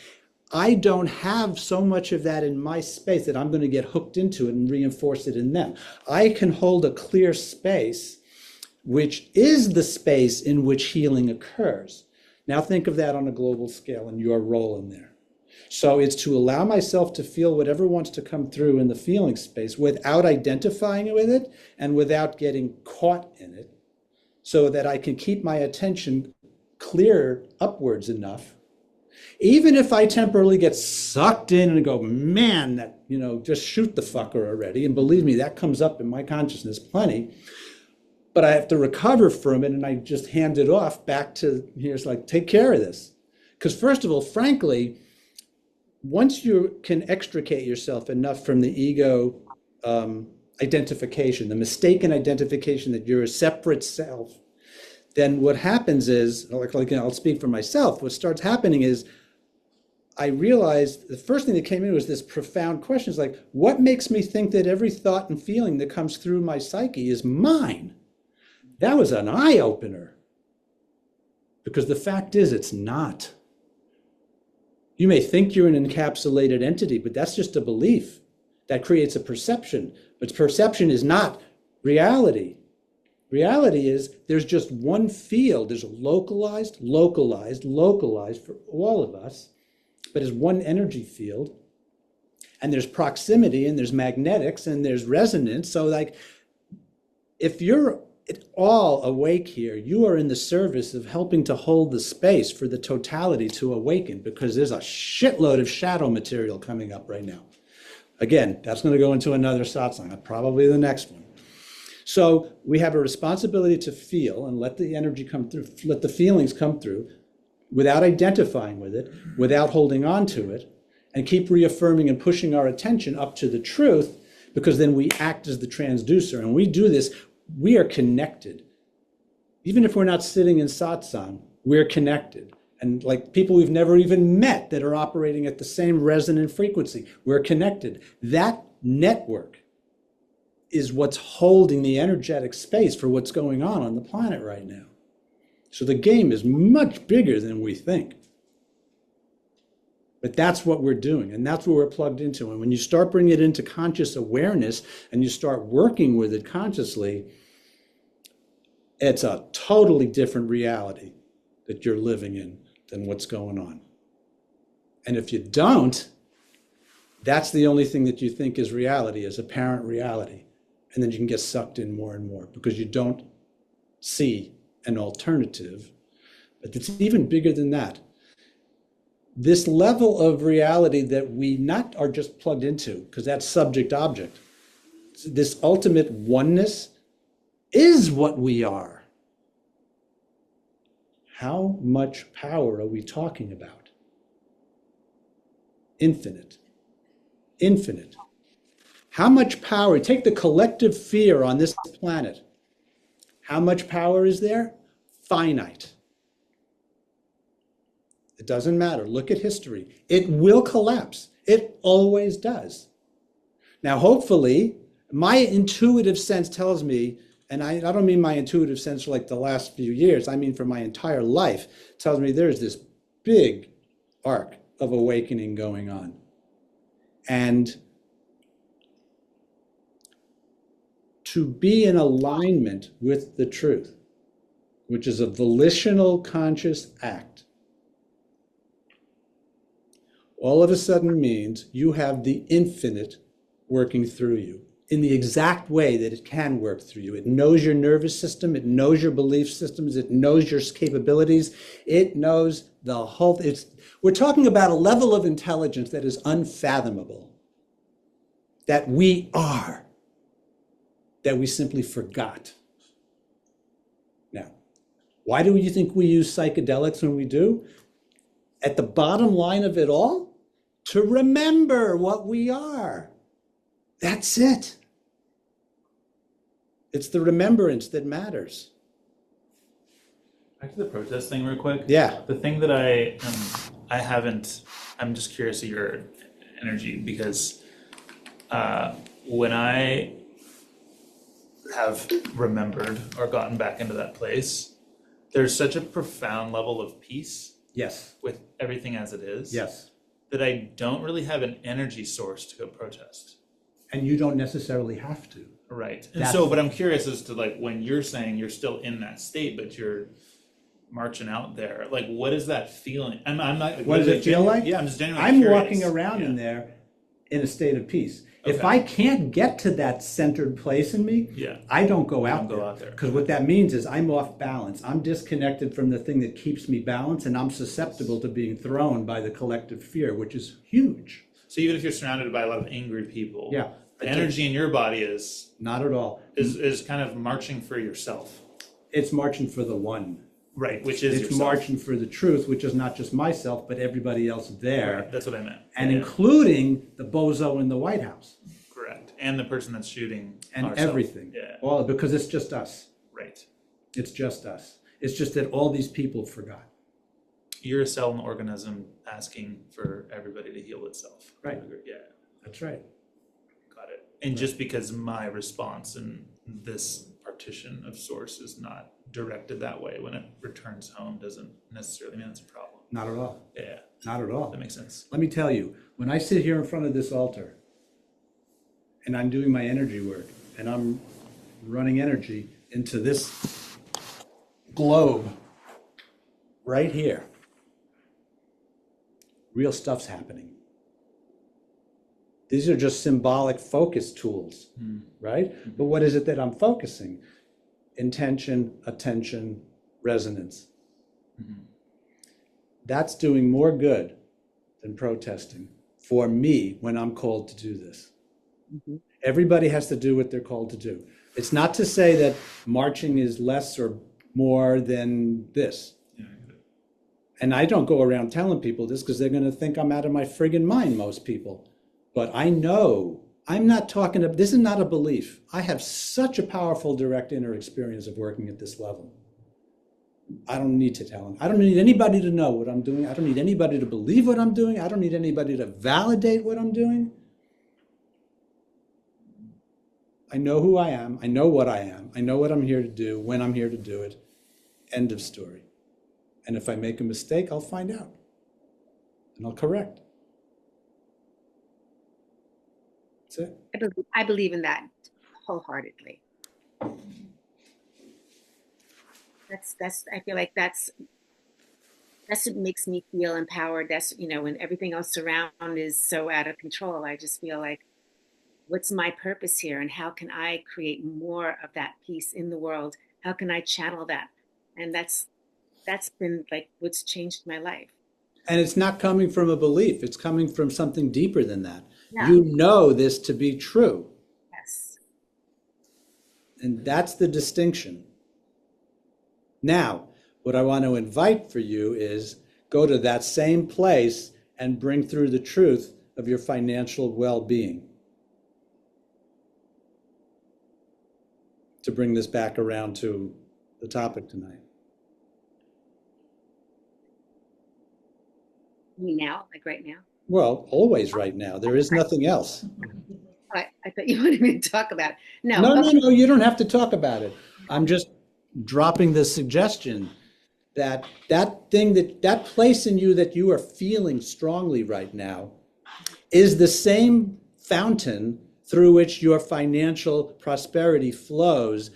I don't have so much of that in my space that I'm going to get hooked into it and reinforce it in them. I can hold a clear space, which is the space in which healing occurs. Now think of that on a global scale and your role in there. So it's to allow myself to feel whatever wants to come through in the feeling space without identifying with it and without getting caught in it, so that I can keep my attention clear upwards enough. Even if I temporarily get sucked in and go, man, that, just shoot the fucker already. And believe me, that comes up in my consciousness plenty. But I have to recover from it and I just hand it off back to here. It's like, take care of this. Because first of all, frankly, once you can extricate yourself enough from the ego identification, the mistaken identification that you're a separate self, then what happens is, I'll speak for myself, what starts happening is I realized the first thing that came in was this profound question. It's like, what makes me think that every thought and feeling that comes through my psyche is mine? That was an eye-opener. Because the fact is, it's not. You may think you're an encapsulated entity, but that's just a belief. That creates a perception. But perception is not reality. Reality is there's just one field. There's localized for all of us. but as one energy field. And there's proximity, and there's magnetics, and there's resonance. So like, if you're all awake here, you are in the service of helping to hold the space for the totality to awaken, because there's a shitload of shadow material coming up right now. Again, that's going to go into another satsang, probably the next one. So we have a responsibility to feel and let the energy come through, let the feelings come through without identifying with it, without holding on to it, and keep reaffirming and pushing our attention up to the truth, because then we act as the transducer. And we do this, we are connected. Even if we're not sitting in satsang, we're connected. And like people we've never even met that are operating at the same resonant frequency, we're connected. That network is what's holding the energetic space for what's going on the planet right now. So the game is much bigger than we think. But that's what we're doing, and that's what we're plugged into. And when you start bringing it into conscious awareness and you start working with it consciously, it's a totally different reality that you're living in than what's going on. And if you don't, that's the only thing that you think is reality, is apparent reality. And then you can get sucked in more and more because you don't see an alternative. But it's even bigger than that. This level of reality that we not are just plugged into, because that's subject object. This ultimate oneness is what we are. How much power are we talking about? Infinite. Infinite. How much power? Take the collective fear on this planet. How much power is there? Finite. It doesn't matter. Look at history. It will collapse. It always does. Now, hopefully, my intuitive sense tells me, and I don't mean my intuitive sense for like the last few years, I mean for my entire life, tells me there's this big arc of awakening going on. And to be in alignment with the truth, which is a volitional conscious act, all of a sudden means you have the infinite working through you in the exact way that it can work through you. It knows your nervous system, it knows your belief systems, it knows your capabilities, it knows the whole, we're talking about a level of intelligence that is unfathomable, that we are, that we simply forgot. Now, why do you think we use psychedelics when we do? At the bottom line of it all, to remember what we are. That's it. It's the remembrance that matters. Back to the protest thing real quick. Yeah. The thing that I'm just curious of your energy, because when I have remembered or gotten back into that place, there's such a profound level of peace. Yes. With everything as it is. Yes. That I don't really have an energy source to go protest. And you don't necessarily have to. Right. And so, but I'm curious as to like when you're saying you're still in that state, but you're marching out there, like what is that feeling? I'm not. Like, what does it feel like? Yeah, I'm just genuinely I'm curious. walking around in there in a state of peace. Okay. If I can't get to that centered place in me, I don't go out there. Because what that means is I'm off balance. I'm disconnected from the thing that keeps me balanced, and I'm susceptible to being thrown by the collective fear, which is huge. So even if you're surrounded by a lot of angry people, the I energy in your body is not at all is kind of marching for yourself. It's marching for the one. Right, which is it's yourself. Marching for the truth, which is not just myself, but everybody else there. Right, that's what I meant. And including the bozo in the White House. Correct. And the person that's shooting. And ourselves. everything. Yeah. All because it's just us. Right. It's just us. It's just that all these people forgot. You're a cell in the organism asking for everybody to heal itself. Right. Yeah. That's right. Got it. And just because my response in this partition of source is not directed that way, when it returns home doesn't necessarily mean it's a problem. Not at all. Yeah. Not at all. That makes sense. Let me tell you, when I sit here in front of this altar and I'm doing my energy work and I'm running energy into this globe right here, real stuff's happening. These are just symbolic focus tools, right? But what is it that I'm focusing? Intention, attention, resonance. That's doing more good than protesting for me when I'm called to do this. Everybody has to do what they're called to do. It's not to say that marching is less or more than this. And I don't go around telling people this because they're going to think I'm out of my friggin' mind, most people. But I know, I'm not talking about, this is not a belief. I have such a powerful direct inner experience of working at this level. I don't need to tell them. I don't need anybody to know what I'm doing. I don't need anybody to believe what I'm doing. I don't need anybody to validate what I'm doing. I know who I am. I know what I am. I know what I'm here to do, when I'm here to do it. End of story. And if I make a mistake, I'll find out. And I'll correct. That's it. I believe in that wholeheartedly. I feel like that's what makes me feel empowered. That's, when everything else around is so out of control, I just feel like, what's my purpose here, and how can I create more of that peace in the world? How can I channel that? And that's been like what's changed my life. And it's not coming from a belief. It's coming from something deeper than that. Yeah. You know this to be true. Yes. And that's the distinction. Now, what I want to invite for you is go to that same place and bring through the truth of your financial well-being. To bring this back around to the topic tonight. You mean now, like right now? Well, always right now. There is nothing else. I thought you wanted me to talk about it. No. No, you don't have to talk about it. I'm just dropping the suggestion that that place in you that you are feeling strongly right now is the same fountain through which your financial prosperity flows.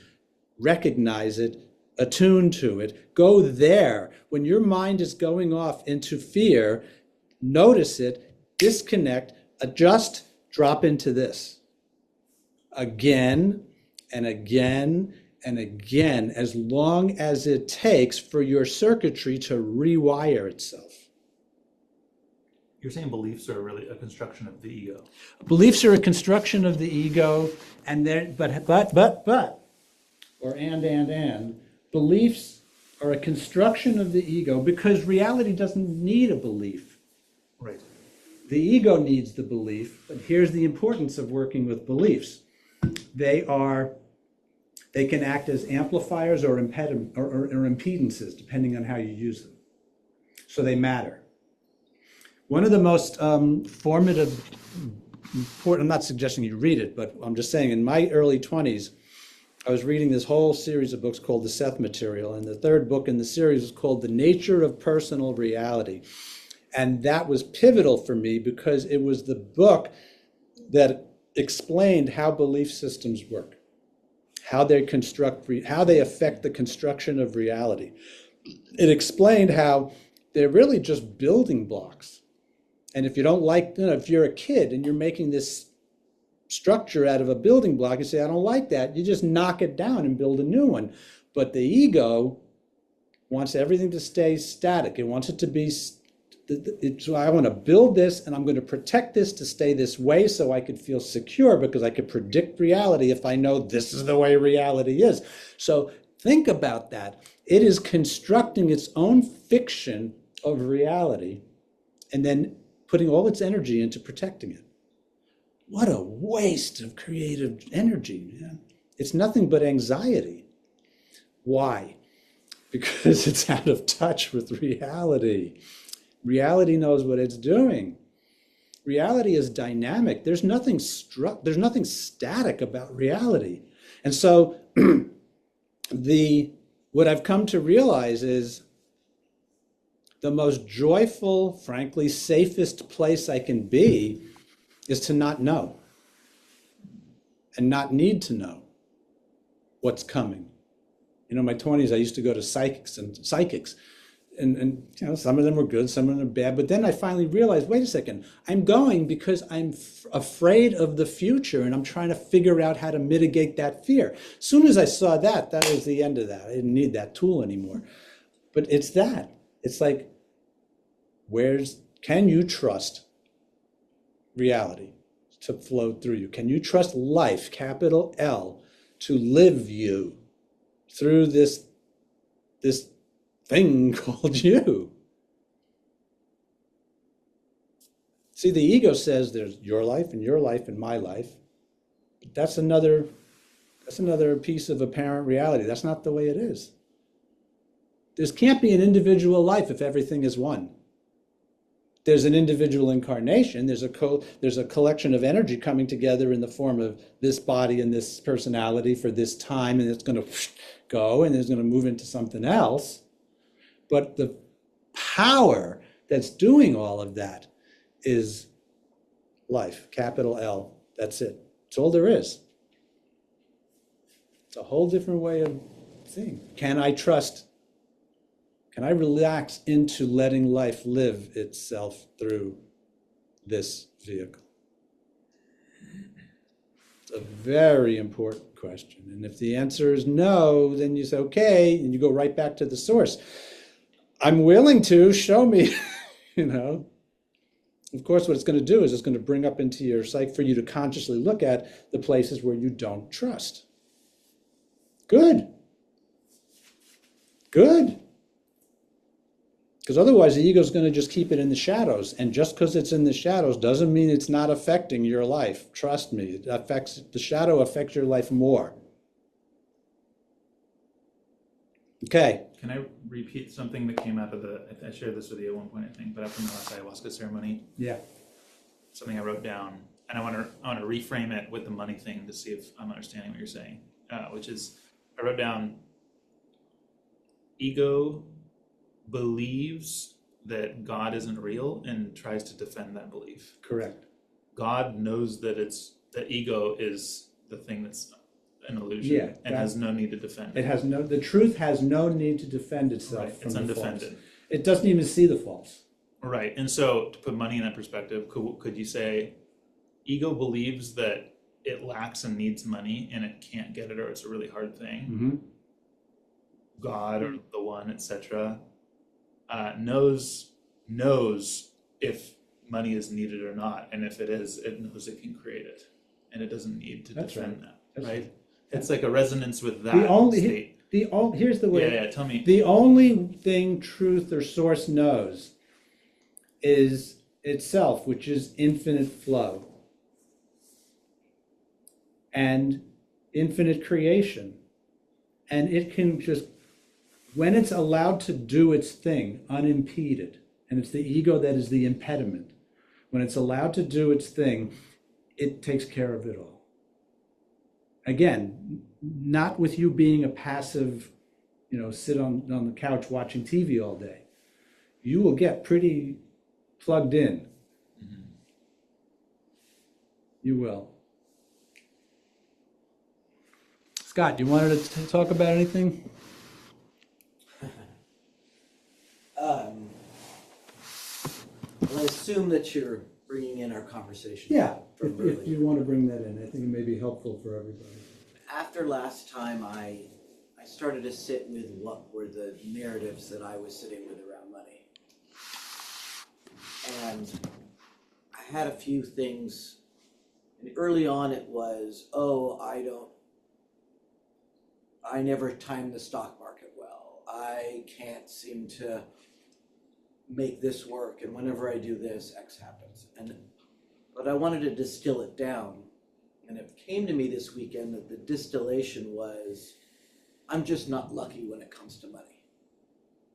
Recognize it, attune to it, go there. When your mind is going off into fear, notice it, disconnect, adjust, drop into this. Again and again and again, as long as it takes for your circuitry to rewire itself. You're saying beliefs are really a construction of the ego. Beliefs are a construction of the ego, and beliefs are a construction of the ego because reality doesn't need a belief. Right. The ego needs the belief, but here's the importance of working with beliefs. They can act as amplifiers or impedances, depending on how you use them. So they matter. One of the most formative, I'm not suggesting you read it, but I'm just saying in my early 20s, I was reading this whole series of books called The Seth Material, and the third book in the series was called The Nature of Personal Reality. And that was pivotal for me because it was the book that explained how belief systems work, how they affect the construction of reality. It explained how they're really just building blocks. And if you don't like, if you're a kid and you're making this structure out of a building block, you say, I don't like that. You just knock it down and build a new one. But the ego wants everything to stay static. It wants it to be, so I want to build this and I'm going to protect this to stay this way so I could feel secure because I could predict reality if I know this is the way reality is. So think about that. It is constructing its own fiction of reality and then putting all its energy into protecting it. What a waste of creative energy, man. It's nothing but anxiety. Why? Because it's out of touch with reality. Reality knows what it's doing. Reality is dynamic. There's nothing static about reality. And so what I've come to realize is the most joyful, frankly, safest place I can be is to not know and not need to know what's coming. In my 20s, I used to go to psychics, and you know, some of them were good, some of them were bad. But then I finally realized, wait a second, I'm going because I'm afraid of the future, and I'm trying to figure out how to mitigate that fear. As soon as I saw that, that was the end of that. I didn't need that tool anymore. But it's that. It's like, can you trust reality to flow through you? Can you trust life, capital L, to live you through this thing called you? See, the ego says there's your life and my life. But that's another piece of apparent reality. That's not the way it is. There can't be an individual life if everything is one. There's an individual incarnation. There's a collection of energy coming together in the form of this body and this personality for this time, and it's going to go and it's going to move into something else. But the power that's doing all of that is life, capital L. That's it. That's all there is. It's a whole different way of seeing. Can I trust? Can I relax into letting life live itself through this vehicle? It's a very important question. And if the answer is no, then you say, okay, and you go right back to the source. I'm willing to, show me, you know. Of course, what it's going to do is it's going to bring up into your psyche for you to consciously look at the places where you don't trust. Good. Good. Because otherwise the ego is going to just keep it in the shadows. And just because it's in the shadows doesn't mean it's not affecting your life. Trust me, the shadow affects your life more. Okay. Can I repeat something that came out of I shared this with you at one point, I think, but after my last ayahuasca ceremony. Yeah. Something I wrote down, and I want to reframe it with the money thing to see if I'm understanding what you're saying, which is, I wrote down, ego believes that God isn't real and tries to defend that belief. Correct. God knows that ego is the thing that's an illusion, and has no need to defend it. The truth has no need to defend itself. Right. From it's the undefended. False. It doesn't even see the false. Right. And so to put money in that perspective, could you say ego believes that it lacks and needs money and it can't get it, or it's a really hard thing? Mm-hmm. God or the one, etc., knows if money is needed or not, and if it is, it knows it can create it, and it doesn't need to defend that. That's right. It's like a resonance with that state. Here's the way. Yeah. Tell me. The only thing truth or source knows is itself, which is infinite flow and infinite creation, and it can just, when it's allowed to do its thing unimpeded, and it's the ego that is the impediment, when it's allowed to do its thing, it takes care of it all. Again, not with you being a passive, sit on the couch watching TV all day. You will get pretty plugged in. Mm-hmm. You will. Scott, you wanted to talk about anything? I assume that you're bringing in our conversation. Yeah, if you want to bring that in, I think it may be helpful for everybody. After last time, I started to sit with what were the narratives that I was sitting with around money. And I had a few things, and early on it was, I never timed the stock market well. I can't seem to make this work, and whenever I do this, X happens. But I wanted to distill it down, and it came to me this weekend that the distillation was, I'm just not lucky when it comes to money.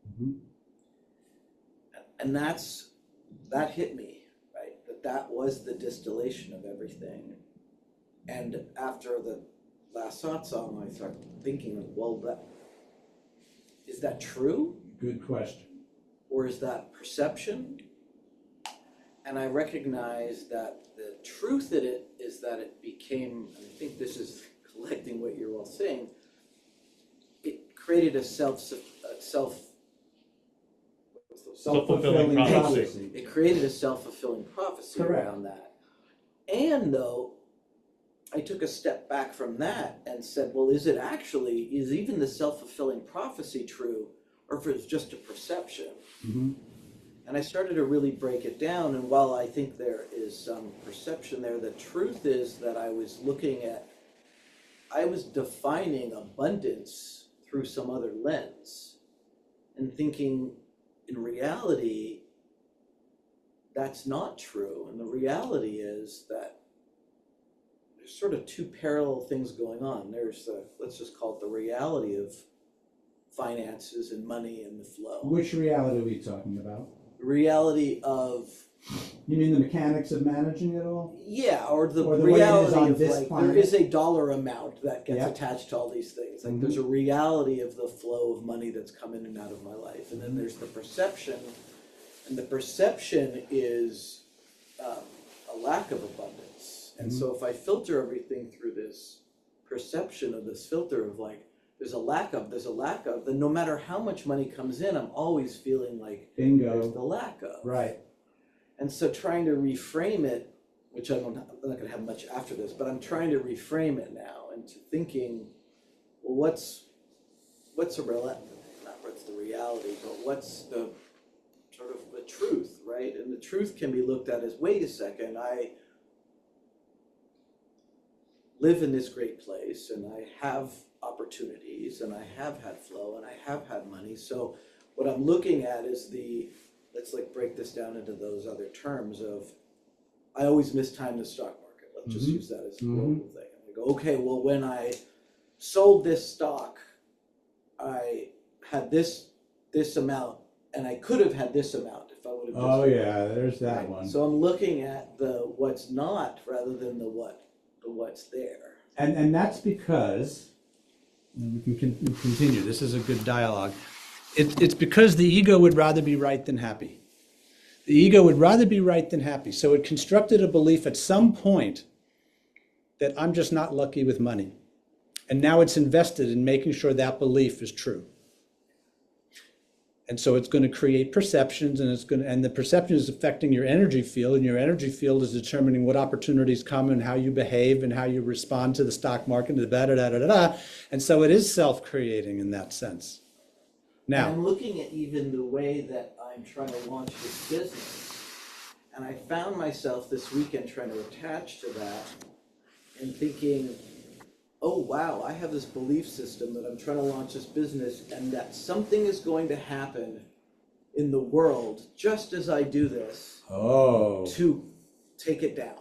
Mm-hmm. And that hit me, right? That was the distillation of everything. And after the last satsang, I started thinking, is that true? Good question. Or is that perception? And I recognize that the truth in it is that it became, and I think this is collecting what you're all saying, it created a self Self-fulfilling prophecy. It created a self-fulfilling prophecy Correct. around that. And though, I took a step back from that and said, well, is even the self-fulfilling prophecy true, or if it's just a perception? Mm-hmm. And I started to really break it down, and while I think there is some perception there, the truth is that I was defining abundance through some other lens, and thinking, in reality, that's not true. And the reality is that there's sort of two parallel things going on. There's let's just call it the reality of finances and money and the flow. Which reality are we talking about? The reality of, You mean the mechanics of managing it all? yeah, or the Or the way it is reality on of, this like, planet. there is a dollar amount that gets Yeah. attached to all these things. Like, Mhm. there's a reality of the flow of money that's come in and out of my life. And then there's the perception, and the perception is a lack of abundance. And so if I filter everything through this perception of this filter of, like, there's a lack of, then no matter how much money comes in, I'm always feeling like there's Bingo. the lack of. Right. And so trying to reframe it, which I'm not going to have much after this, but I'm trying to reframe it now into thinking, well, what's the reality, but what's the sort of the truth, right? And the truth can be looked at as, wait a second, I live in this great place, and I have opportunities, and I have had flow, and I have had money. So what I'm looking at is let's like break this down into those other terms of, I always mistime the stock market. Let's just use that as a global thing. And I go, okay, well, when I sold this stock, I had this amount, and I could have had this amount if I would have just. Oh yeah, there's that Right. one. So I'm looking at the what's not rather than the what's there. And that's because, and we can continue, this is a good dialogue. It's because the ego would rather be right than happy. The ego would rather be right than happy. So it constructed a belief at some point that I'm just not lucky with money. And now it's invested in making sure that belief is true. And so it's going to create perceptions, and the perception is affecting your energy field, and your energy field is determining what opportunities come and how you behave and how you respond to the stock market, and so it is self-creating in that sense. And Now, I'm looking at even the way that I'm trying to launch this business. And I found myself this weekend trying to attach to that and thinking, oh wow, I have this belief system that I'm trying to launch this business, and that something is going to happen in the world just as I do this to take it down,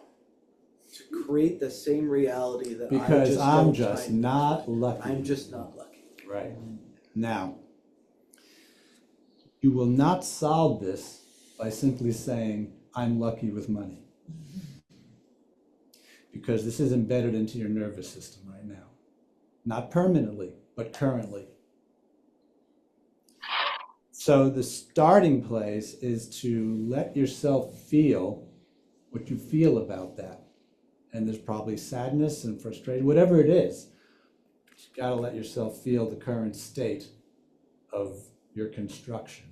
to create the same reality that because I'm don't just find. not lucky. I'm just not lucky. Right. Now, you will not solve this by simply saying, I'm lucky with money. Because this is embedded into your nervous system right now. Not permanently, but currently. So the starting place is to let yourself feel what you feel about that. And there's probably sadness and frustration, whatever it is. You gotta let yourself feel the current state of your construction.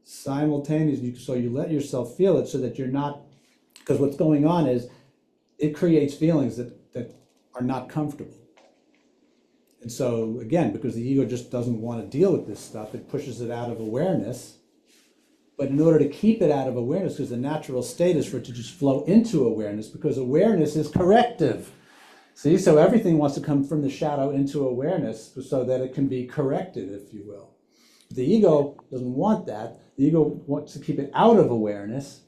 Simultaneously, so you let yourself feel it so that you're not, because what's going on is it creates feelings that are not comfortable. And so again, because the ego just doesn't want to deal with this stuff, it pushes it out of awareness. But in order to keep it out of awareness, because the natural state is for it to just flow into awareness, because awareness is corrective. See, so everything wants to come from the shadow into awareness so that it can be corrected, if you will. The ego doesn't want that. The ego wants to keep it out of awareness,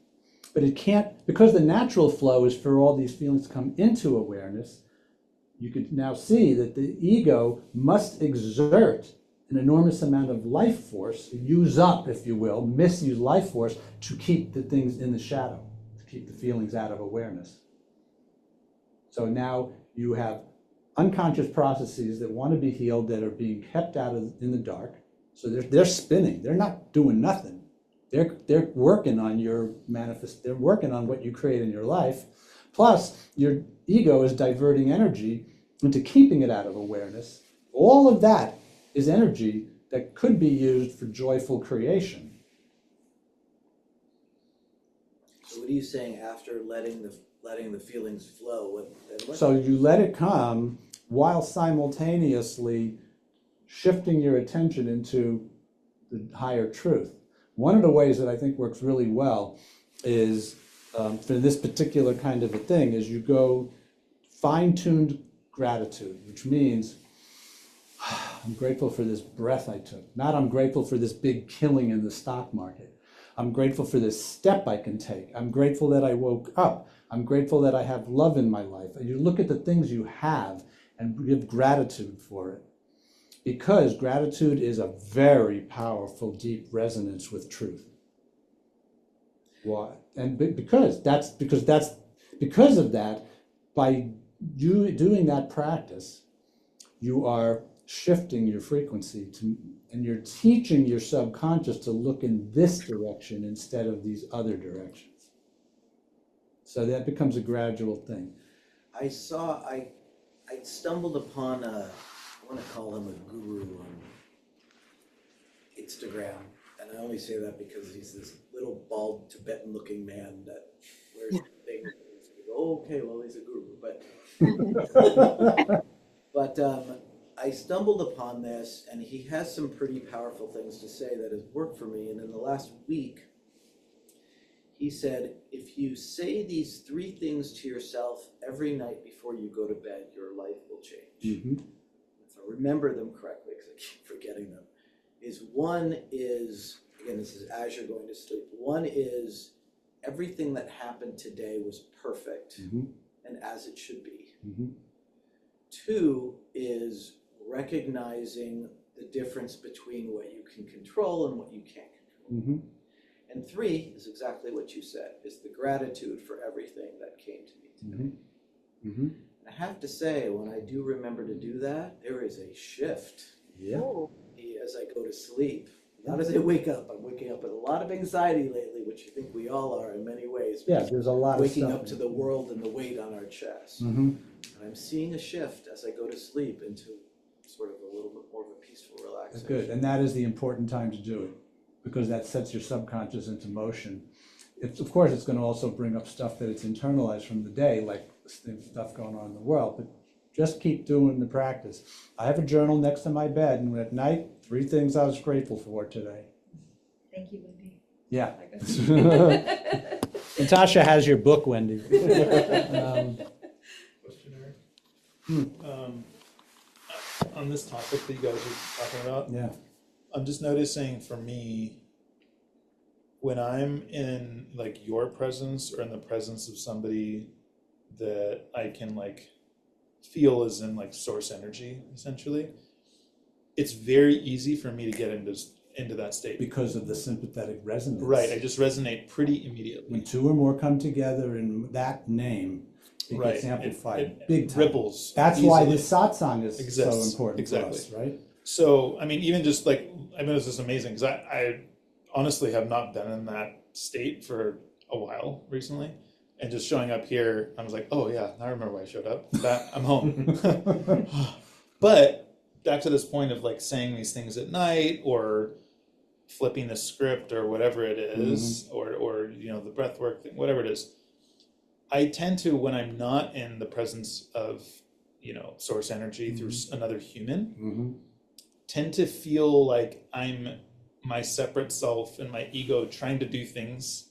but it can't, because the natural flow is for all these feelings to come into awareness. You can now see that the ego must exert an enormous amount of life force, use up, if you will, misuse life force to keep the things in the shadow, to keep the feelings out of awareness. So now you have unconscious processes that want to be healed that are being kept out in the dark. So they're spinning. They're not doing nothing. They're working on your manifest. They're working on what you create in your life. Plus, your ego is diverting energy into keeping it out of awareness. All of that is energy that could be used for joyful creation. So what are you saying after letting the feelings flow? So you let it come while simultaneously shifting your attention into the higher truth. One of the ways that I think works really well is for this particular kind of a thing is you go fine-tuned gratitude, which means I'm grateful for this breath I took. Not I'm grateful for this big killing in the stock market. I'm grateful for this step I can take. I'm grateful that I woke up. I'm grateful that I have love in my life. And you look at the things you have and give gratitude for it. Because gratitude is a very powerful, deep resonance with truth. Why? And because of that, by you doing that practice, you are shifting your frequency and you're teaching your subconscious to look in this direction instead of these other directions. So that becomes a gradual thing. I stumbled upon I want to call him a guru on Instagram, and I only say that because he's this little bald Tibetan-looking man that wears things. Oh, okay, well he's a guru, but I stumbled upon this, and he has some pretty powerful things to say that has worked for me. And in the last week, he said, if you say these 3 things to yourself every night before you go to bed, your life will change. Mm-hmm. If I remember them correctly, because I keep forgetting them, one is, again, this is as you're going to sleep. 1 is, everything that happened today was perfect and as it should be. 2 is recognizing the difference between what you can control and what you can't control. And 3 is exactly what you said, is the gratitude for everything that came to me today. And I have to say, when I do remember to do that, there is a shift as I go to sleep. Not as I wake up. I'm waking up with a lot of anxiety lately, which I think we all are in many ways. Yeah, there's a lot of waking stuff. up to the world and the weight on our chest. And I'm seeing a shift as I go to sleep into sort of a little bit more of a peaceful relaxation. Good, and that is the important time to do it, because that sets your subconscious into motion. Of course, it's going to also bring up stuff that it's internalized from the day, like stuff going on in the world, but just keep doing the practice. I have a journal next to my bed, and at night, 3 things I was grateful for today. Thank you, Wendy. Yeah. Natasha has your book, Wendy. Questionnaire. On this topic that you guys are talking about, Yeah. I'm just noticing for me, when I'm in like your presence or in the presence of somebody that I can like feel is in like source energy, essentially, it's very easy for me to get into that state. Because of the sympathetic resonance. Right, I just resonate pretty immediately. When 2 or more come together in that name, it gets amplified big time. Ripples. That's easily. why this satsang is so Exists. important Exactly. for us, right? So, I mean, even just like, I mean, it's just amazing because I honestly have not been in that state for a while recently. And just showing up here, I was like, oh yeah, I remember why I showed up. That I'm home. But back to this point of like saying these things at night or flipping the script or whatever it is, or you know, the breath work thing, whatever it is. I tend to, when I'm not in the presence of, you know, source energy through another human, tend to feel like I'm my separate self and my ego trying to do things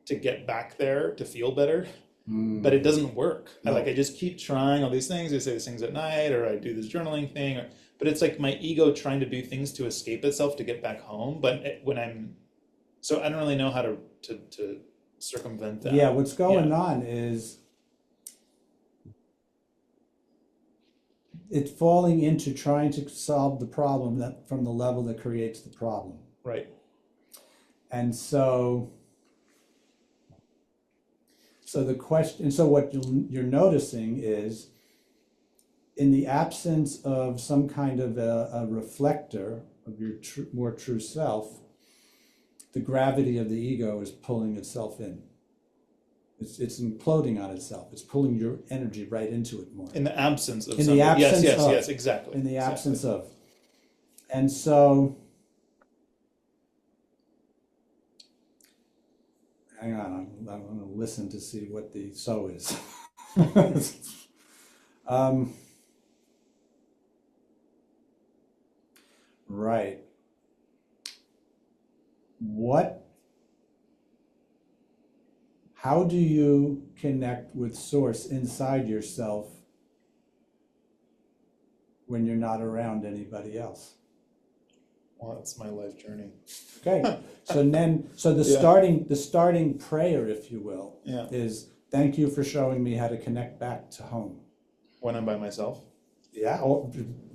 to get back there to feel better, but it doesn't work. No. I just keep trying all these things. I say these things at night, or I do this journaling thing, but it's like my ego trying to do things to escape itself to get back home. But so I don't really know how to circumvent that. Yeah, what's going on is it's falling into trying to solve the problem that from the level that creates the problem. Right. And so the question, and so what you're noticing is, in the absence of some kind of a reflector of your more true self, the gravity of the ego is pulling itself in. It's imploding on itself. It's pulling your energy right into it more. In the absence of In the absence yes, of. yes, exactly. In the absence of. And so, hang on, I'm going to listen to see what the so is. Right. How do you connect with source inside yourself when you're not around anybody else? Well, that's my life journey. Okay. So the Yeah. starting prayer, if you will, Yeah. is thank you for showing me how to connect back to home. When I'm by myself, Yeah.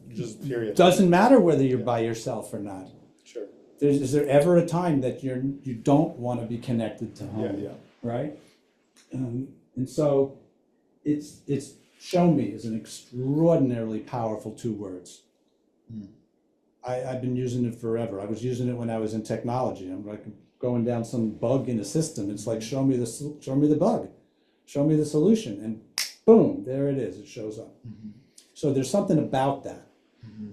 just period. Doesn't matter whether you're Yeah. by yourself or not. Sure. Is there ever a time that you don't want to be connected to home? Yeah, yeah. Right? And so it's show me is an extraordinarily powerful two words. I've been using it forever. I was using it when I was in technology. I'm like going down some bug in a system. It's like show me the bug, show me the solution, and boom, there it is. It shows up. So there's something about that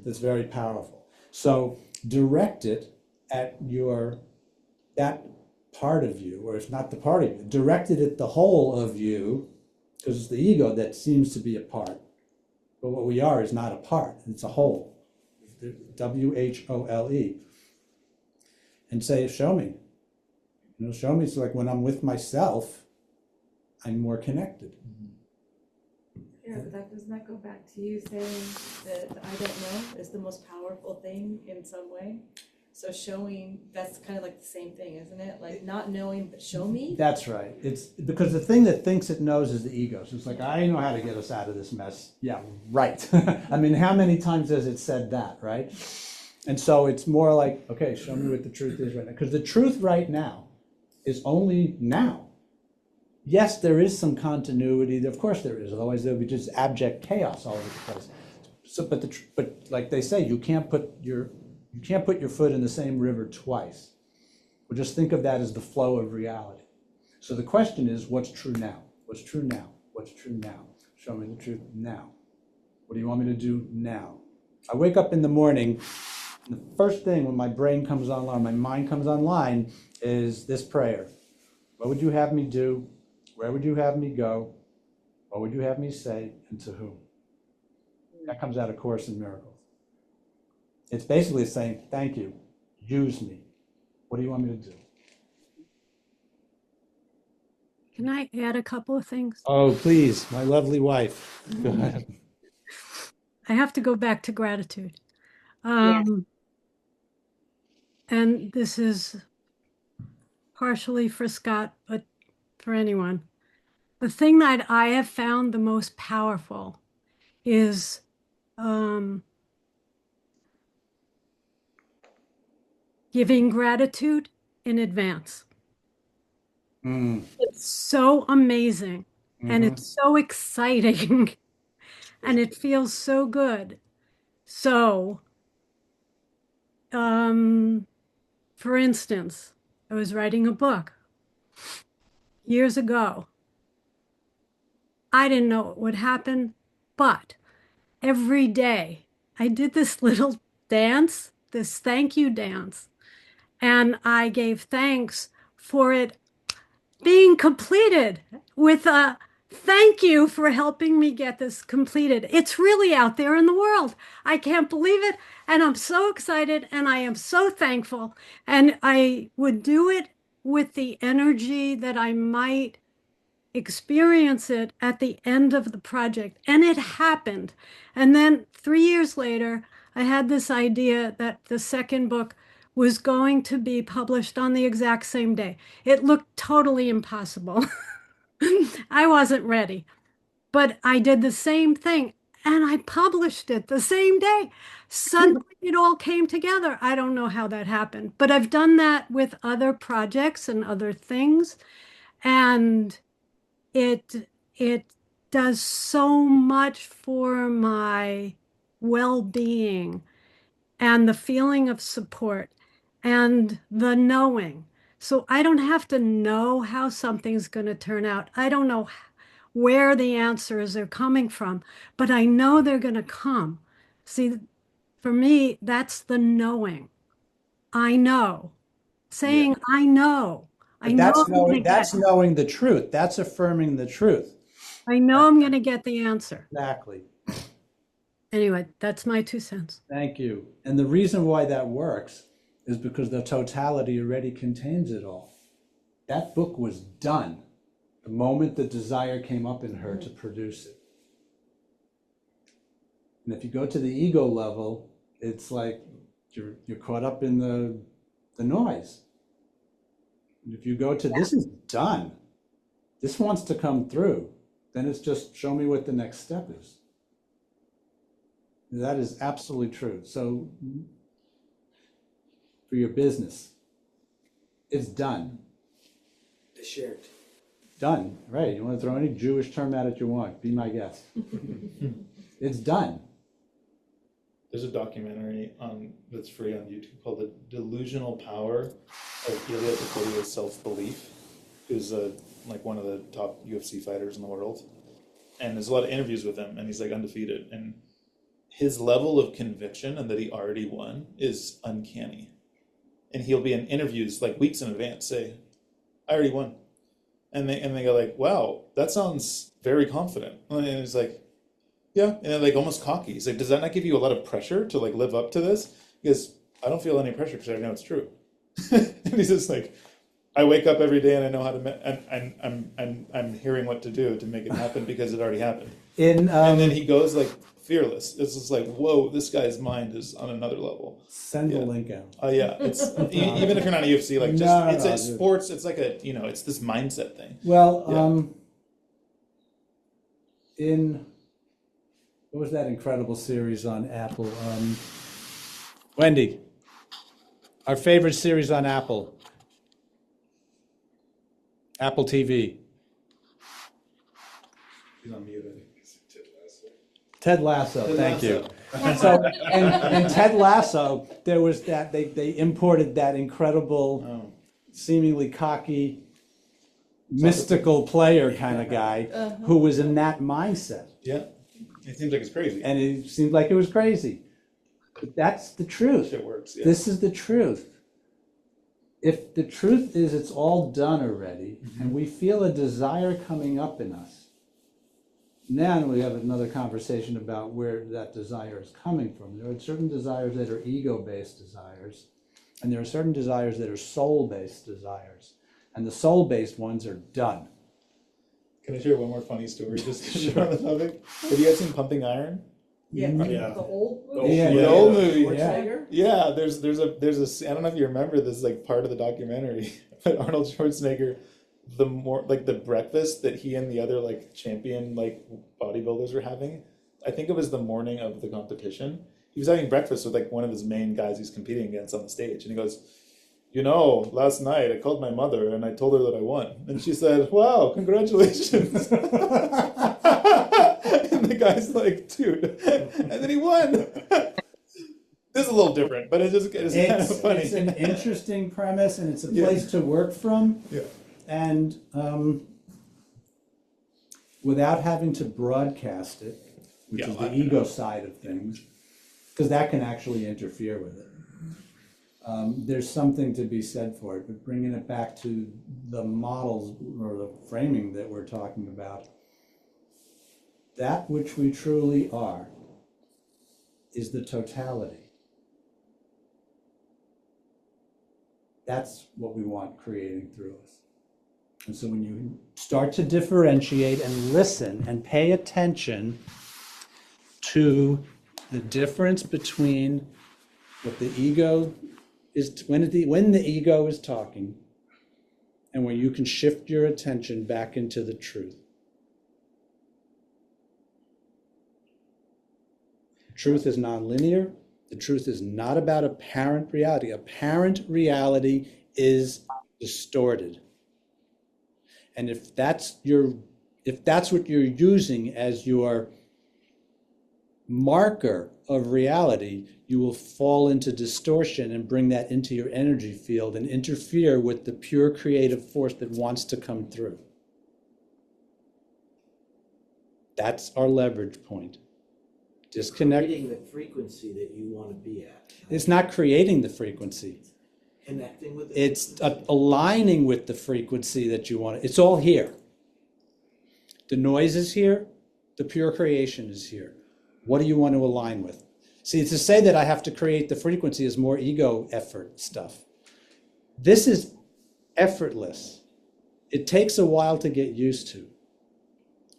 that's very powerful. So direct it at that part of you, or if not the part of you, direct it at the whole of you, because it's the ego that seems to be a part. But what we are is not a part, it's a whole. WHOLE. And say, show me. Show me. So like when I'm with myself, I'm more connected. Yeah, but doesn't that go back to you saying that I don't know is the most powerful thing in some way? So showing, that's kind of like the same thing, isn't it? Like not knowing, but show me? That's right. It's because the thing that thinks it knows is the ego. So it's like, I know how to get us out of this mess. Yeah, right. I mean, how many times has it said that, right? And so it's more like, okay, show me what the truth is right now. Because the truth right now is only now. Yes, there is some continuity. Of course there is. Otherwise there would be just abject chaos all over the place. So, but like they say, you can't put your foot in the same river twice. Well, just think of that as the flow of reality. So the question is, what's true now? What's true now? What's true now? Show me the truth now. What do you want me to do now? I wake up in the morning, and the first thing when my brain comes online, my mind comes online, is this prayer. What would you have me do? Where would you have me go? What would you have me say? And to whom? That comes out of Course in Miracles. It's basically saying, thank you, use me. What do you want me to do? Can I add a couple of things? Oh, please, my lovely wife. Go ahead. I have to go back to gratitude. Yes. And this is partially for Scott, but for anyone. The thing that I have found the most powerful is giving gratitude in advance. It's so amazing and it's so exciting and it feels so good. So, for instance, I was writing a book years ago. I didn't know what would happen, but every day I did this little dance, this thank you dance, and I gave thanks for it being completed with a thank you for helping me get this completed. It's really out there in the world. I can't believe it. And I'm so excited and I am so thankful. And I would do it with the energy that I might experience it at the end of the project. And it happened. And then 3 years later, I had this idea that the second book was going to be published on the exact same day. It looked totally impossible. I wasn't ready, but I did the same thing and I published it the same day. Suddenly it all came together. I don't know how that happened, but I've done that with other projects and other things. And it does so much for my well-being and the feeling of support and the knowing. So I don't have to know how something's going to turn out. I don't know where the answers are coming from, but I know they're going to come. See, For me, that's the knowing. I know. Saying, I know. I But know I'm going to get that's knowing the truth. That's affirming the truth. I know I'm going to get the answer. Exactly. Anyway, that's my 2 cents. Thank you. And the reason why that works is because the totality already contains it all. That book was done the moment the desire came up in her to produce it. And if you go to the ego level, it's like you're caught up in the noise. And if you go to this is done, this wants to come through, then it's just show me what the next step is. That is absolutely true. So for your business, it's done. The shared. Done, right? You want to throw any Jewish term at it you want, be my guest. It's done. There's a documentary that's free on YouTube called The Delusional Power of Ilya Tokodia's Self-Belief, who's like one of the top UFC fighters in the world. And there's a lot of interviews with him, and he's like undefeated. And his level of conviction and that he already won is uncanny. And he'll be in interviews like weeks in advance say, I already won. And they go like, wow, that sounds very confident. And he's like, yeah, and like almost cocky. He's like, does that not give you a lot of pressure to like live up to this? Because I don't feel any pressure because I know it's true. And he's just like, I wake up every day and I know how to, and I'm hearing what to do to make it happen because it already happened. And then he goes like fearless. It's just like, whoa, this guy's mind is on another level. Send the link out. Oh yeah, it's even if you're not a UFC, like just it's a sports. It's like a it's this mindset thing. Well, in what was that incredible series on Apple? Wendy, our favorite series on Apple TV. He's on mute, I think. Ted Lasso, thank you. So, and Ted Lasso, there was that, they imported that incredible, seemingly cocky, mystical player kind of guy who was in that mindset. Yeah, it seems like it's crazy. And it seemed like it was crazy. But that's the truth. It works. Yeah. This is the truth. If the truth is it's all done already, and we feel a desire coming up in us, now we have another conversation about where that desire is coming from. There are certain desires that are ego-based desires, and there are certain desires that are soul-based desires. And the soul-based ones are done. Can I share one more funny story just to share on the topic? Have you guys seen Pumping Iron? Yeah, Yeah. the old movie. Yeah, The old movie. Schwarzenegger? Yeah, there's a I don't know if you remember this like part of the documentary, but Arnold Schwarzenegger, the breakfast that he and the other like champion like bodybuilders were having, I think it was the morning of the competition. He was having breakfast with like one of his main guys he's competing against on the stage, and he goes, last night I called my mother and I told her that I won, and she said, "Wow, congratulations." And the guy's like, "Dude," and then he won. This is a little different, but it's kind of funny. It's an interesting premise, and it's a place to work from. Yeah. And without having to broadcast it, which is the ego side of things, because that can actually interfere with it. There's something to be said for it, but bringing it back to the models or the framing that we're talking about, that which we truly are is the totality. That's what we want creating through us. And so when you start to differentiate and listen and pay attention to the difference between what the ego is, when the ego is talking, and when you can shift your attention back into the truth. Truth is nonlinear. The truth is not about apparent reality. Apparent reality is distorted. And if that's what you're using as your marker of reality, you will fall into distortion and bring that into your energy field and interfere with the pure creative force that wants to come through. That's our leverage point. Disconnect. Creating the frequency that you want to be at. It's not creating the frequency. Connecting with it. It's aligning with the frequency that you want. It's all here. The noise is here. The pure creation is here. What do you want to align with? See, to say that I have to create the frequency is more ego effort stuff. This is effortless. It takes a while to get used to.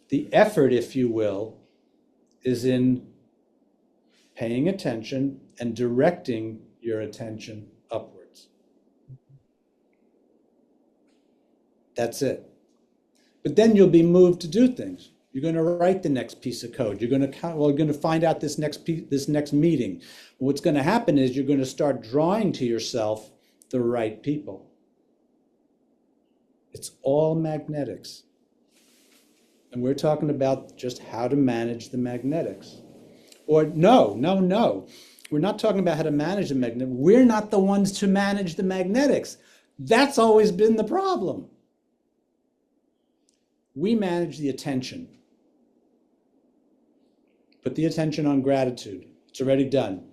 The effort, if you will, is in paying attention and directing your attention upwards. That's it. But then you'll be moved to do things. You're going to write the next piece of code. You're going to find out this next meeting. What's going to happen is you're going to start drawing to yourself the right people. It's all magnetics. And we're talking about just how to manage the magnetics. Or no. We're not talking about how to manage the magnetic. We're not the ones to manage the magnetics. That's always been the problem. We manage the attention. Put the attention on gratitude. It's already done.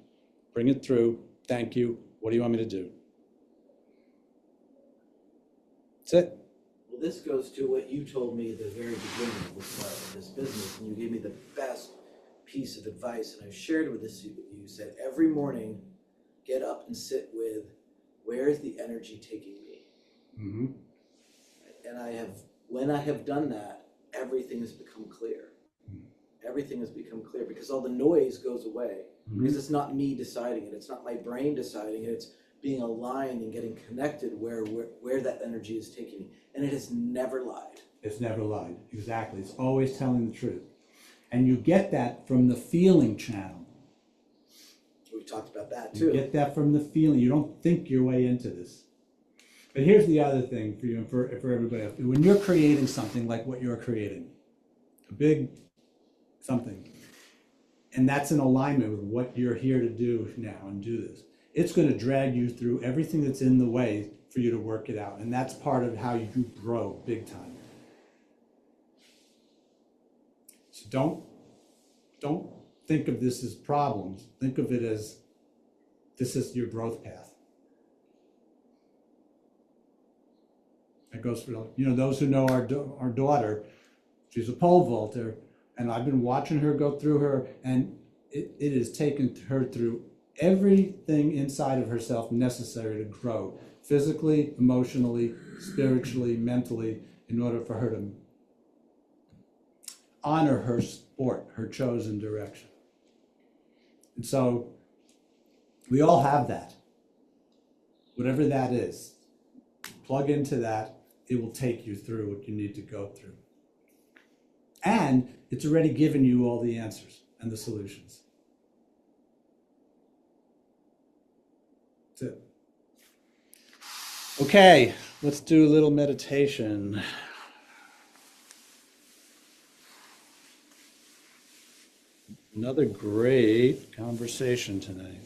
Bring it through. Thank you. What do you want me to do? That's it. Well, this goes to what you told me at the very beginning of this business, and you gave me the best piece of advice, and I've shared with this. You said every morning, get up and sit with, where is the energy taking me? Mm-hmm. And when I have done that, everything has become clear. Everything has become clear because all the noise goes away. Mm-hmm. Because it's not me deciding it. It's not my brain deciding it. It's being aligned and getting connected where that energy is taking me. And it has never lied. It's never lied. Exactly. It's always telling the truth. And you get that from the feeling channel. We talked about that too. You get that from the feeling. You don't think your way into this. But here's the other thing for you and for everybody else. When you're creating something like what you're creating, a big something, and that's in alignment with what you're here to do now and do this, it's going to drag you through everything that's in the way for you to work it out. And that's part of how you grow big time. So don't think of this as problems. Think of it as this is your growth path. That goes for, those who know our daughter. She's a pole vaulter, and I've been watching her go through her, and it has taken her through everything inside of herself necessary to grow physically, emotionally, spiritually, mentally, in order for her to honor her sport, her chosen direction. And so we all have that. Whatever that is, plug into that, it will take you through what you need to go through. And it's already given you all the answers and the solutions. That's it. Okay, let's do a little meditation. Another great conversation tonight.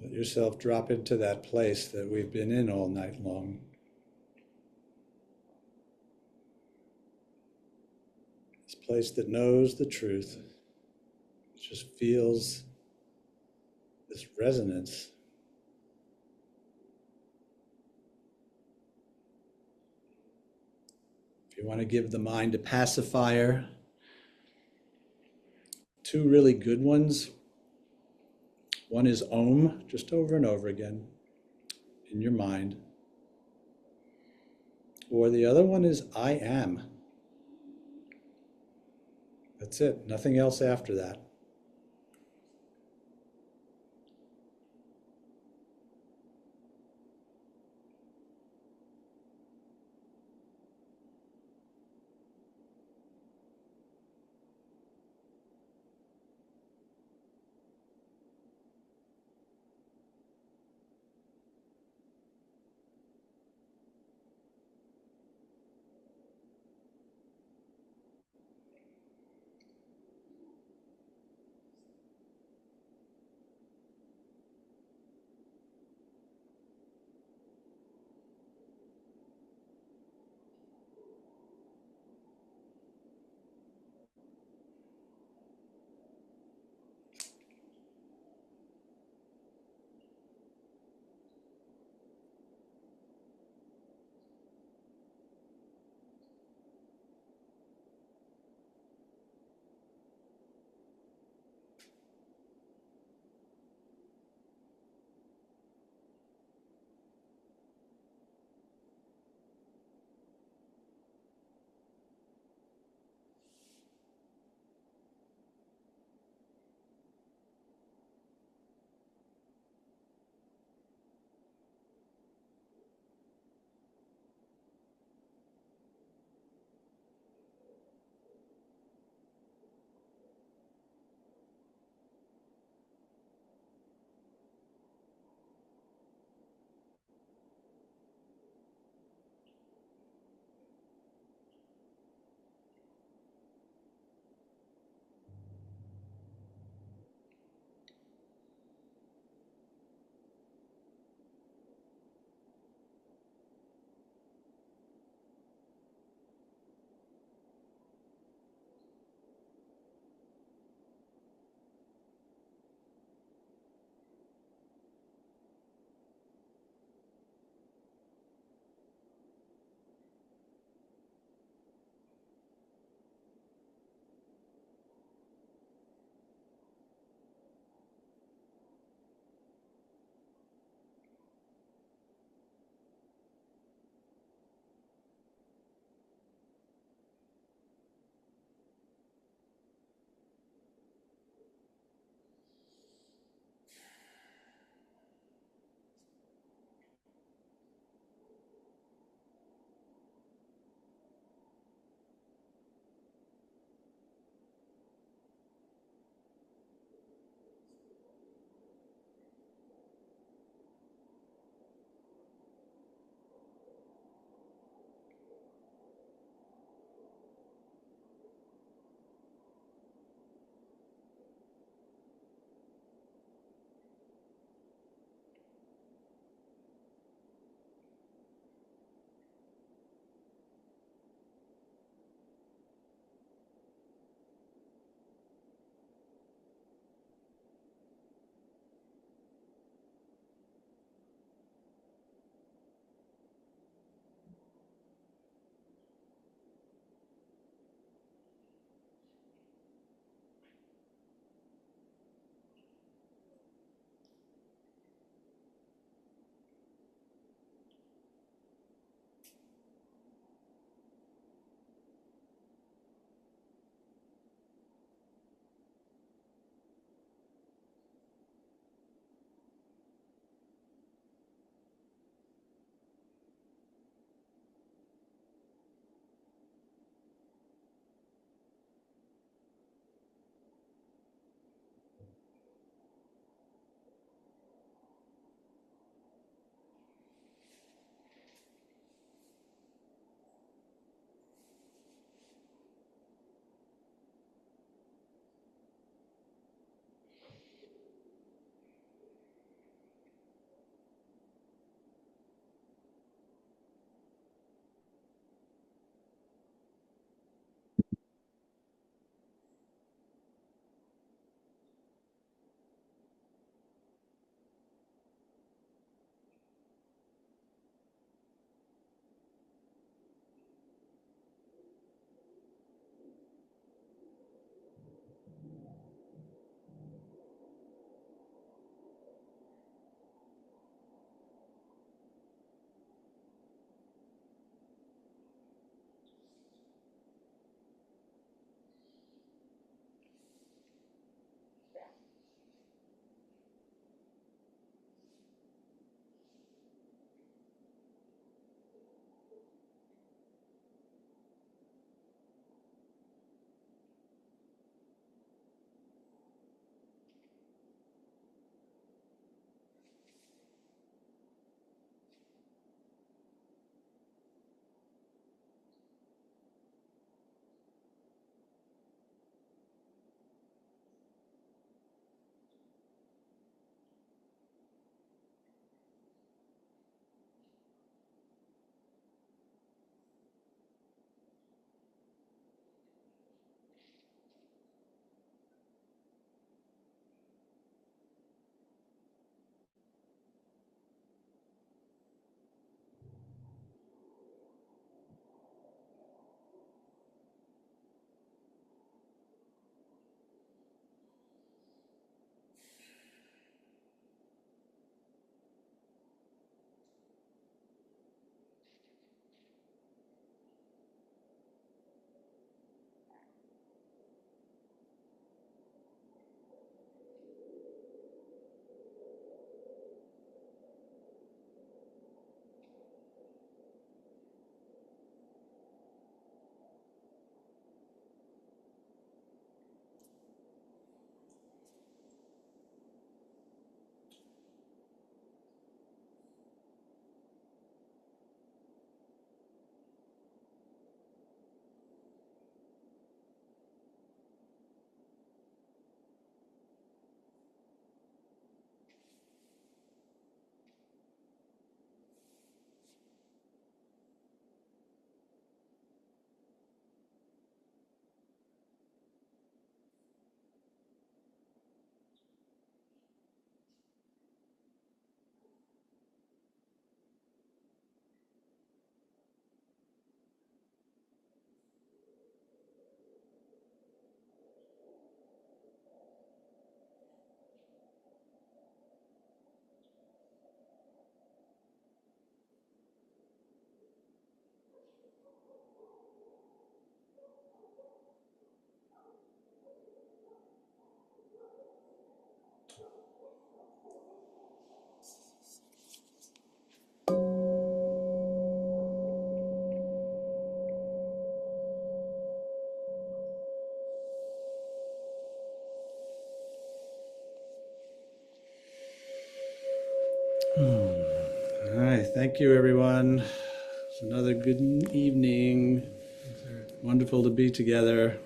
Let yourself drop into that place that we've been in all night long. This place that knows the truth, just feels this resonance. If you want to give the mind a pacifier, two really good ones. One is Om, just over and over again in your mind. or the other one is I am. That's it, nothing else after that. thank you, everyone. It's another good evening. Wonderful to be together.